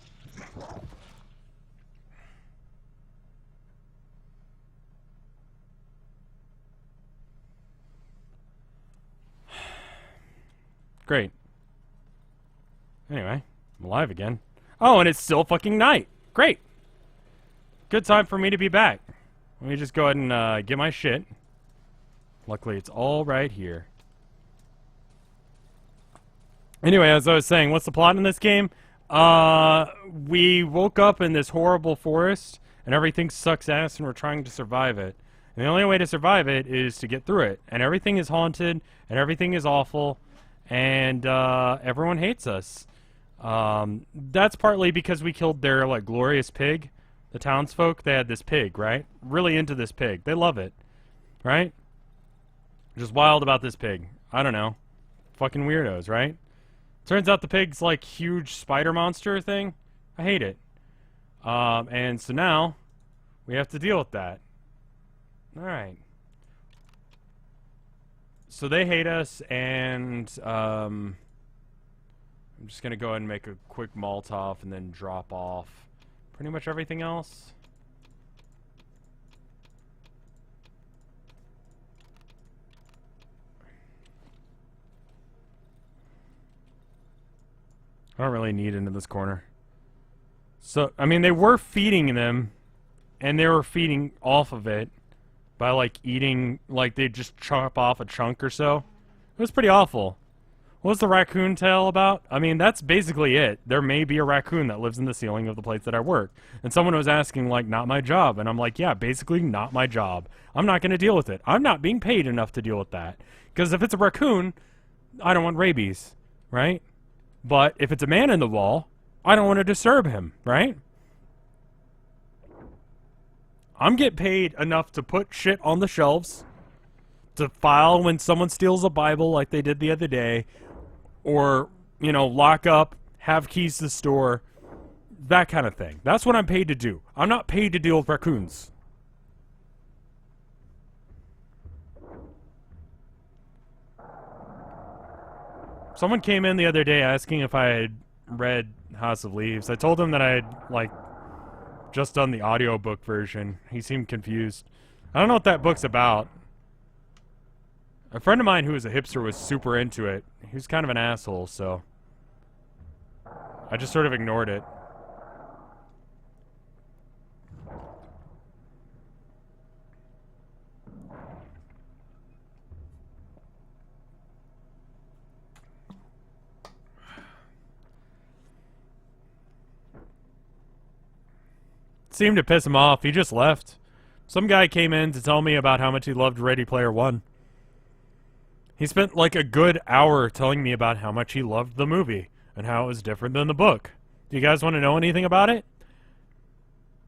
Great. Anyway, I'm alive again. Oh, and it's still fucking night. Great. Good time for me to be back. Let me just go ahead and get my shit. Luckily, it's all right here. Anyway, as I was saying, what's the plot in this game? We woke up in this horrible forest, and everything sucks ass, and we're trying to survive it. And the only way to survive it is to get through it. And everything is haunted, and everything is awful, and everyone hates us. That's partly because we killed their, like, glorious pig. The townsfolk, they had this pig, right? Really into this pig. They love it, right? Just wild about this pig. I don't know. Fucking weirdos, right? Turns out the pig's, like, huge spider monster thing. I hate it. And so now, we have to deal with that. Alright. So they hate us, and, I'm just gonna go ahead and make a quick Molotov and then drop off pretty much everything else. I don't really need into this corner. So, I mean, they were feeding them, and they were feeding off of it by, like, eating, like, they'd just chop off a chunk or so. It was pretty awful. What's the raccoon tale about? I mean, that's basically it. There may be a raccoon that lives in the ceiling of the place that I work. And someone was asking, like, not my job. And I'm like, yeah, basically not my job. I'm not going to deal with it. I'm not being paid enough to deal with that. Because if it's a raccoon, I don't want rabies, right? But if it's a man in the wall, I don't want to disturb him, right? I'm getting paid enough to put shit on the shelves, to file when someone steals a Bible like they did the other day, or, you know, lock up, have keys to the store, that kind of thing. That's what I'm paid to do. I'm not paid to deal with raccoons. Someone came in the other day asking if I had read House of Leaves. I told him that I had, like, just done the audiobook version. He seemed confused. I don't know what that book's about. A friend of mine who was a hipster was super into it. He was kind of an asshole, so I just sort of ignored it. Seemed to piss him off. He just left. Some guy came in to tell me about how much he loved Ready Player One. He spent like a good hour telling me about how much he loved the movie and how it was different than the book. Do you guys want to know anything about it?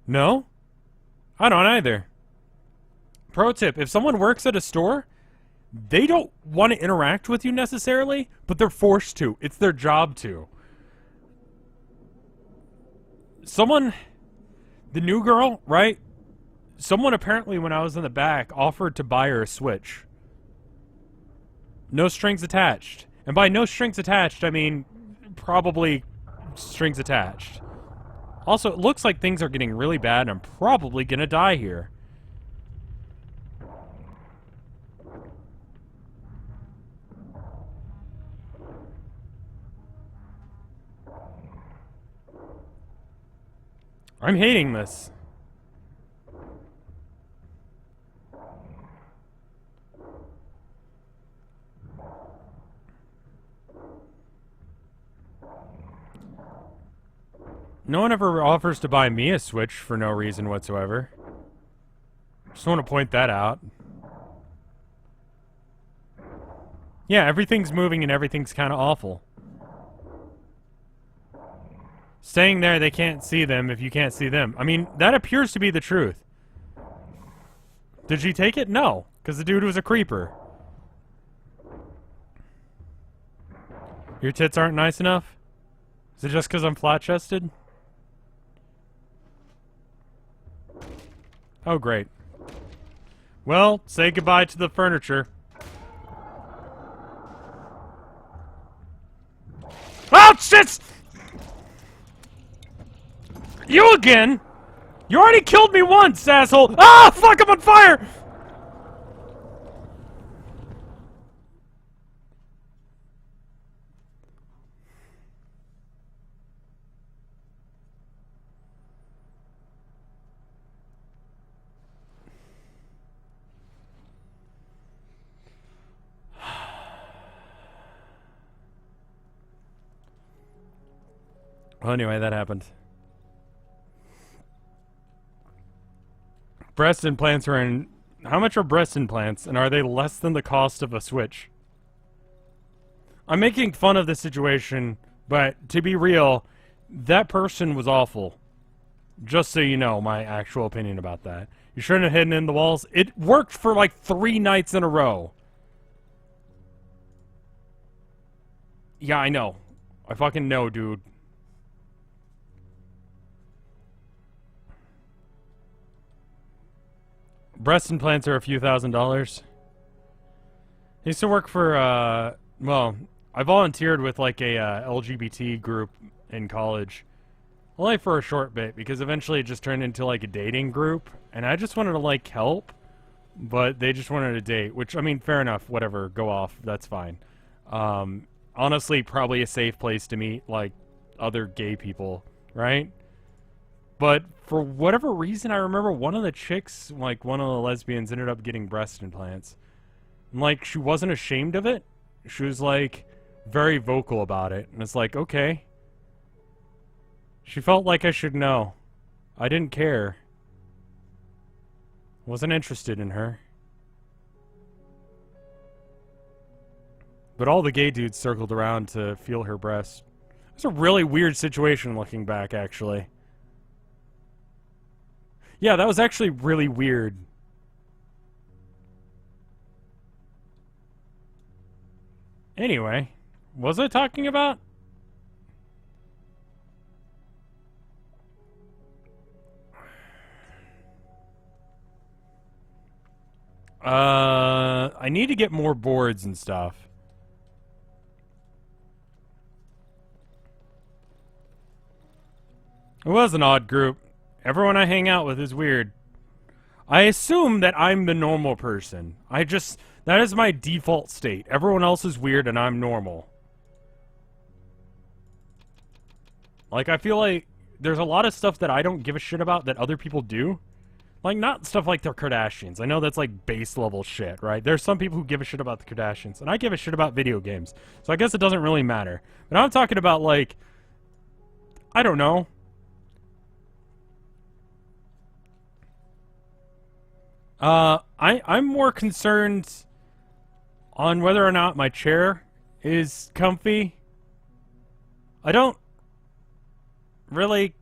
No? I don't either. Pro tip, if someone works at a store, they don't want to interact with you necessarily, but they're forced to. It's their job to. The new girl, right? Someone apparently, when I was in the back, offered to buy her a Switch. No strings attached. And by no strings attached, I mean probably strings attached. Also, it looks like things are getting really bad and I'm probably gonna die here. I'm hating this. No one ever offers to buy me a Switch for no reason whatsoever. Just want to point that out. Yeah, everything's moving and everything's kind of awful. Staying there, they can't see them if you can't see them. I mean, that appears to be the truth. Did she take it? No, because the dude was a creeper. Your tits aren't nice enough? Is it just because I'm flat-chested? Oh, great. Well, say goodbye to the furniture. Oh, shit! You again? You already killed me once, asshole! Ah, fuck, I'm on fire! Well, anyway, that happened. Breast implants are in... How much are breast implants, and are they less than the cost of a Switch? I'm making fun of this situation, but to be real, that person was awful. Just so you know my actual opinion about that. You shouldn't have hidden in the walls. It worked for like 3 nights in a row. Yeah, I know. I fucking know, dude. Breast implants are a few $1,000s. I used to work for, well, I volunteered with like a LGBT group in college. Only for a short bit, because eventually it just turned into like a dating group. And I just wanted to like help, but they just wanted to date. Which, I mean, fair enough, whatever, go off, that's fine. Honestly, probably a safe place to meet like other gay people, right? But for whatever reason, I remember one of the chicks, like one of the lesbians, ended up getting breast implants. And, like, she wasn't ashamed of it. She was, like, very vocal about it. And it's like, okay. She felt like I should know. I didn't care. Wasn't interested in her. But all the gay dudes circled around to feel her breast. It's a really weird situation looking back, actually. Yeah, that was actually really weird. Anyway, what was I talking about? I need to get more boards and stuff. It was an odd group. Everyone I hang out with is weird. I assume that I'm the normal person. That is my default state. Everyone else is weird and I'm normal. Like, I feel like there's a lot of stuff that I don't give a shit about that other people do. Like, not stuff like the Kardashians. I know that's like base level shit, right? There's some people who give a shit about the Kardashians, and I give a shit about video games. So I guess it doesn't really matter. But I'm talking about, like, I don't know. I'm more concerned on whether or not my chair is comfy. I don't really...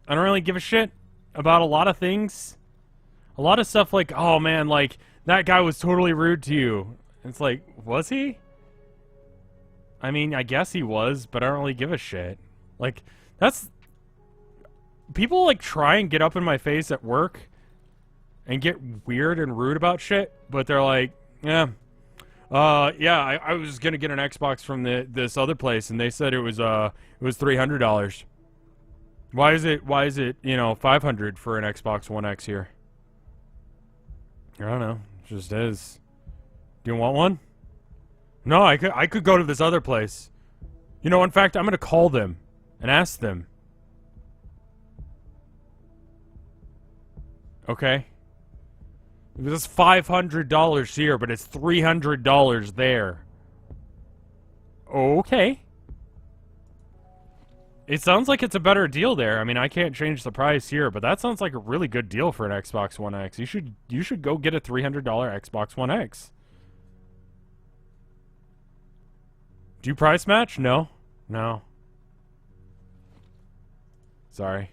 I don't really give a shit about a lot of things. A lot of stuff like, oh man, like, that guy was totally rude to you. It's like, was he? I mean, I guess he was, but I don't really give a shit. Like, that's... People, like, try and get up in my face at work and get weird and rude about shit, but they're like, yeah, I was gonna get an Xbox from this other place, and they said it was $300. Why is it, you know, $500 for an Xbox One X here? I don't know. It just is. Do you want one? No, I could go to this other place. You know, in fact, I'm gonna call them and ask them. Okay. This is $500 here, but it's $300 there. Okay. It sounds like it's a better deal there. I mean, I can't change the price here, but that sounds like a really good deal for an Xbox One X. You should go get a $300 Xbox One X. Do you price match? No. No. Sorry.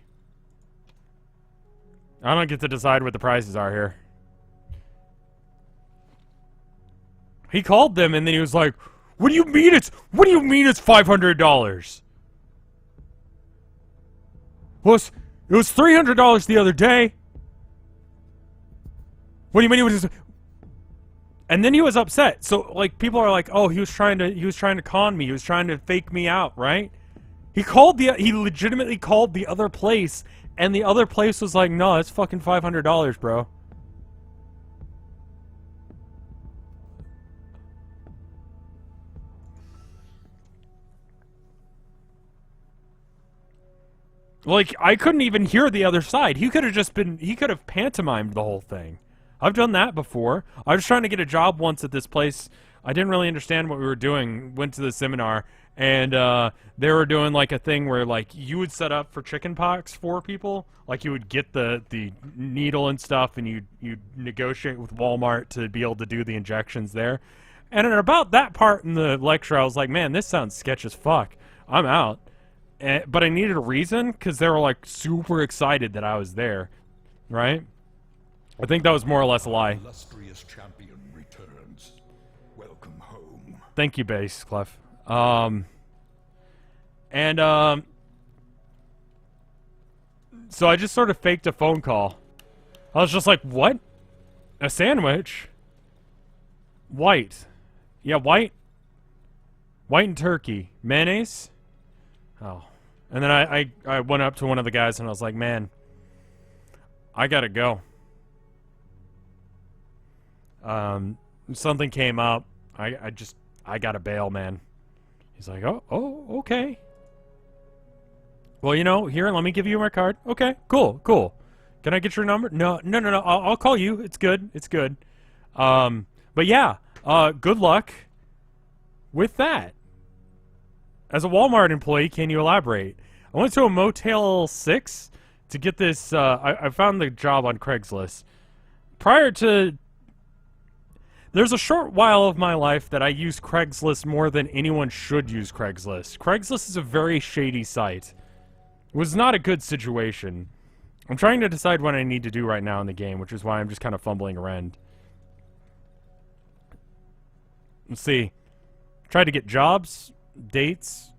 I don't get to decide what the prices are here. He called them and then he was like, what do you mean it's $500? Well, it was $300 the other day. What do you mean he was? And then he was upset. So like people are like, oh, he was trying to con me. He was trying to fake me out, right? He legitimately called the other place, and the other place was like, no, it's fucking $500, bro. Like, I couldn't even hear the other side. He could have pantomimed the whole thing. I've done that before. I was trying to get a job once at this place. I didn't really understand what we were doing. Went to the seminar, and they were doing like a thing where like you would set up for chickenpox for people. Like you would get the needle and stuff, and you'd negotiate with Walmart to be able to do the injections there. And at about that part in the lecture, I was like, man, this sounds sketch as fuck. I'm out. But I needed a reason because they were like super excited that I was there, right? I think that was more or less a lie. Illustrious champion returns. Welcome home. Thank you, Bass Clef. So I just sort of faked a phone call. I was just like, what? A sandwich? White. Yeah, white. White and turkey. Mayonnaise? Oh. And then I went up to one of the guys and I was like, man, I gotta go. Something came up. I gotta bail, man. He's like, oh, okay. Well, you know, here, let me give you my card. Okay, cool. Can I get your number? No. I'll call you. It's good. But yeah, good luck with that. As a Walmart employee, can you elaborate? I went to a Motel 6 to get this. I found the job on Craigslist. Prior to... There's a short while of my life that I use Craigslist more than anyone should use Craigslist. Craigslist is a very shady site. It was not a good situation. I'm trying to decide what I need to do right now in the game, which is why I'm just kind of fumbling around. Let's see. Tried to get jobs, dates.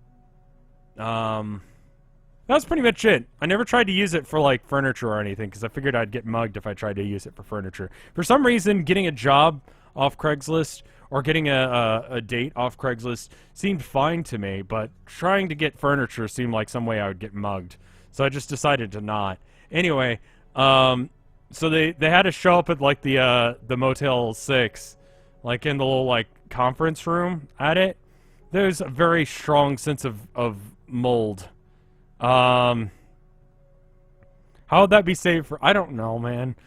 That's pretty much it. I never tried to use it for, like, furniture or anything, because I figured I'd get mugged if I tried to use it for furniture. For some reason, getting a job off Craigslist or getting a date off Craigslist seemed fine to me, but trying to get furniture seemed like some way I would get mugged. So I just decided to not. Anyway, so they had to show up at, like, the Motel 6, like, in the little, like, conference room at it. There's a very strong sense of mold. How would that be saved for? I don't know, man.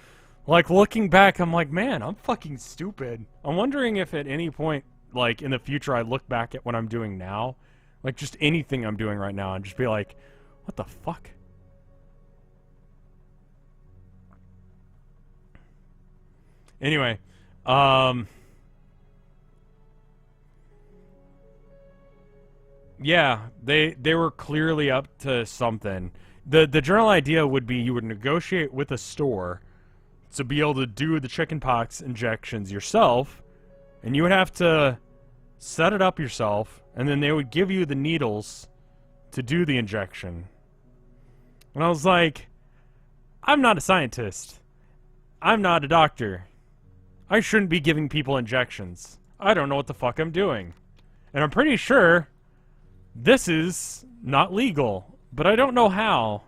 Like, looking back, I'm like, man, I'm fucking stupid. I'm wondering if at any point, like, in the future, I look back at what I'm doing now, like, just anything I'm doing right now, and just be like, what the fuck? Anyway, yeah, they were clearly up to something. The general idea would be you would negotiate with a store to be able to do the chickenpox injections yourself, and you would have to set it up yourself, and then they would give you the needles to do the injection. And I was like, I'm not a scientist. I'm not a doctor. I shouldn't be giving people injections. I don't know what the fuck I'm doing. And I'm pretty sure this is not legal, but I don't know how.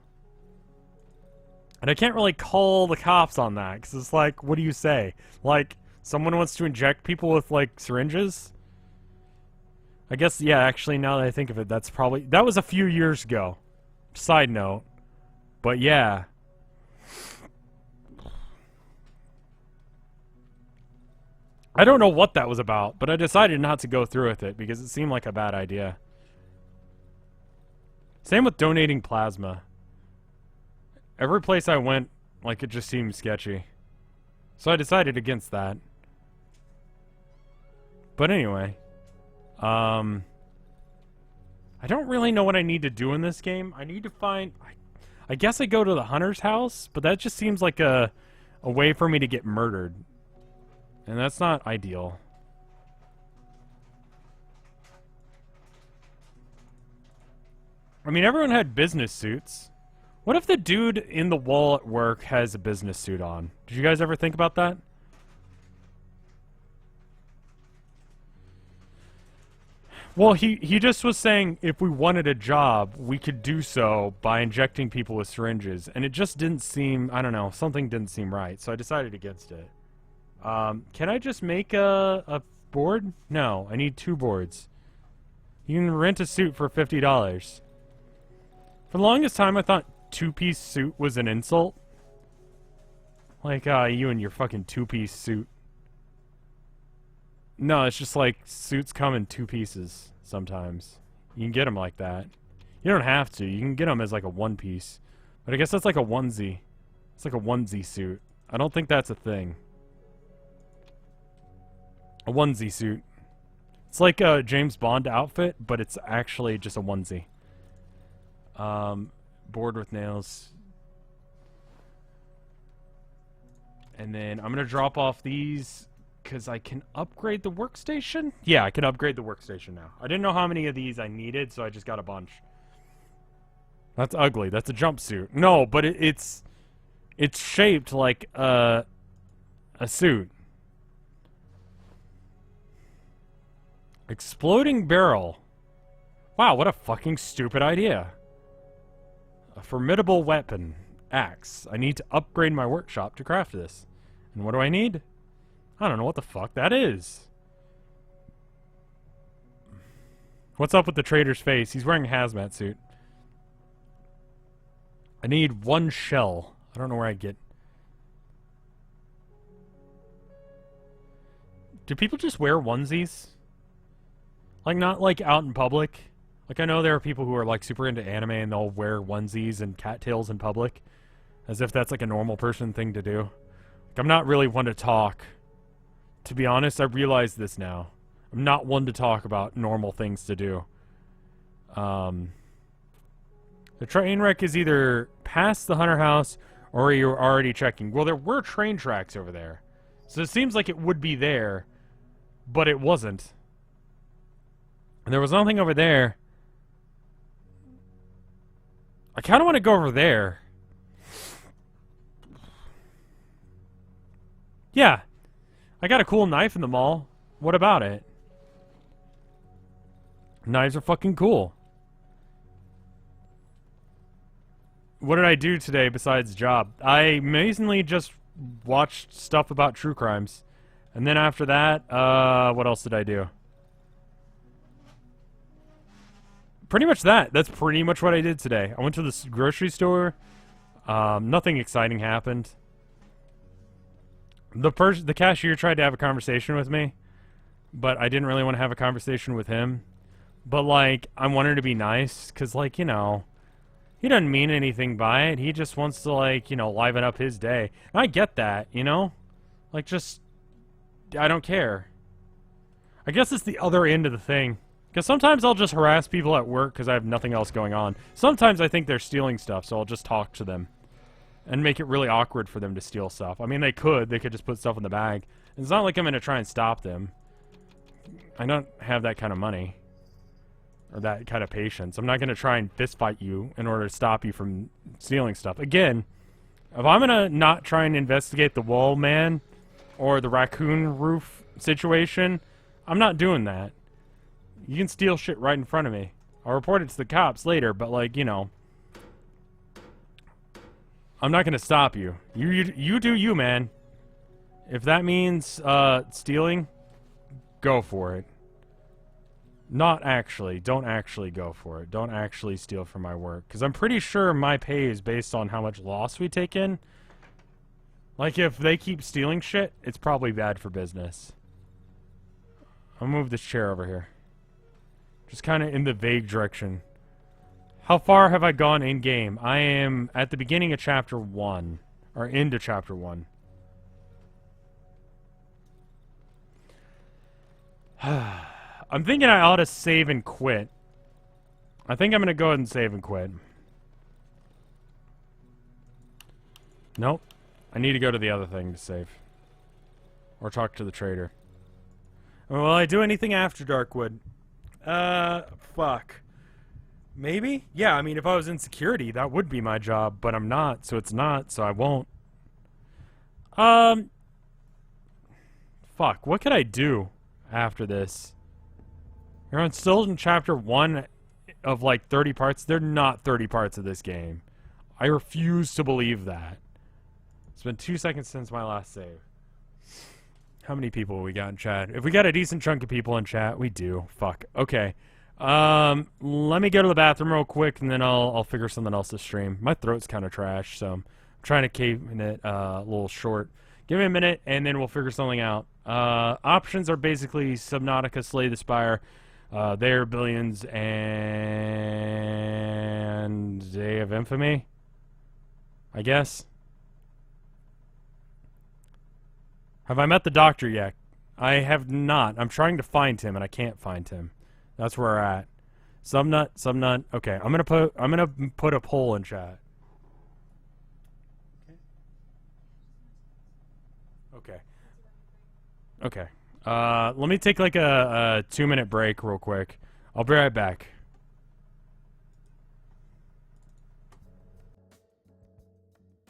And I can't really call the cops on that, because it's like, what do you say? Like, someone wants to inject people with, like, syringes? I guess, yeah, actually, now that I think of it, that was a few years ago. Side note. But yeah. I don't know what that was about, but I decided not to go through with it, because it seemed like a bad idea. Same with donating plasma. Every place I went, like, it just seemed sketchy. So I decided against that. But anyway. I don't really know what I need to do in this game. I need to find... I guess I go to the hunter's house, but that just seems like a way for me to get murdered. And that's not ideal. I mean, everyone had business suits. What if the dude in the wall at work has a business suit on? Did you guys ever think about that? Well, he just was saying if we wanted a job, we could do so by injecting people with syringes. And it just didn't seem, I don't know, something didn't seem right. So I decided against it. Can I just make a board? No, I need 2 boards. You can rent a suit for $50. For the longest time, I thought 2-piece suit was an insult. Like, you and your fucking 2-piece suit. No, it's just like suits come in 2 pieces sometimes. You can get them like that. You don't have to. You can get them as like a 1-piece. But I guess that's like a onesie. It's like a onesie suit. I don't think that's a thing. A onesie suit. It's like a James Bond outfit, but it's actually just a onesie. Board with nails. And then I'm going to drop off these because I can upgrade the workstation. Yeah, I can upgrade the workstation now. I didn't know how many of these I needed, so I just got a bunch. That's ugly. That's a jumpsuit. No, but it's shaped like a suit. Exploding barrel. Wow, what a fucking stupid idea. A formidable weapon. Axe. I need to upgrade my workshop to craft this. And what do I need? I don't know what the fuck that is. What's up with the trader's face? He's wearing a hazmat suit. I need 1 shell. I don't know where I get... Do people just wear onesies? Like, not like out in public? Like, I know there are people who are like super into anime and they'll wear onesies and cattails in public. As if that's like a normal person thing to do. Like, I'm not really one to talk To be honest, I realize this now. I'm not one to talk about normal things to do. The train wreck is either past the Hunter house or you're already checking. Well, there were train tracks over there. So it seems like it would be there, but it wasn't. And there was nothing over there. I kind of want to go over there. Yeah. I got a cool knife in the mall. What about it? Knives are fucking cool. What did I do today besides job? I amazingly just watched stuff about true crimes. And then after that, what else did I do? Pretty much that. That's pretty much what I did today. I went to the grocery store. Nothing exciting happened. The cashier tried to have a conversation with me, but I didn't really want to have a conversation with him. But, like, I wanted to be nice, because, like, you know, he doesn't mean anything by it. He just wants to, like, you know, liven up his day. And I get that, you know? Like, just, I don't care. I guess it's the other end of the thing. Because sometimes I'll just harass people at work because I have nothing else going on. Sometimes I think they're stealing stuff, so I'll just talk to them. And make it really awkward for them to steal stuff. I mean, they could just put stuff in the bag. It's not like I'm going to try and stop them. I don't have that kind of money. Or that kind of patience. I'm not going to try and fist fight you in order to stop you from stealing stuff. Again, if I'm going to not try and investigate the wall man or the raccoon roof situation, I'm not doing that. You can steal shit right in front of me. I'll report it to the cops later, but, like, you know, I'm not going to stop you. You do you, man. If that means stealing, go for it. Not actually. Don't actually go for it. Don't actually steal from my work. Because I'm pretty sure my pay is based on how much loss we take in. Like, if they keep stealing shit, it's probably bad for business. I'll move this chair over here. Just kind of in the vague direction. How far have I gone in-game? I am at the beginning of Chapter 1. Or into Chapter 1. I'm thinking I ought to save and quit. I think I'm going to go ahead and save and quit. Nope. I need to go to the other thing to save. Or talk to the trader. Will I do anything after Darkwood? Fuck. Maybe? Yeah, I mean, if I was in security, that would be my job, but I'm not, so it's not, so I won't. Fuck, what could I do after this? You're still in Chapter 1 of, like, 30 parts? They're not 30 parts of this game. I refuse to believe that. It's been 2 seconds since my last save. How many people we got in chat? If we got a decent chunk of people in chat, we do. Fuck. Okay. Let me go to the bathroom real quick, and then I'll figure something else to stream. My throat's kind of trash, so I'm trying to keep it a little short. Give me a minute, and then we'll figure something out. Options are basically Subnautica, Slay the Spire, There, Billions, and Day of Infamy, I guess. Have I met the doctor yet? I have not. I'm trying to find him, and I can't find him. That's where we're at. Subnut. Okay, I'm gonna put a poll in chat. Okay. Let me take like a 2-minute break real quick. I'll be right back.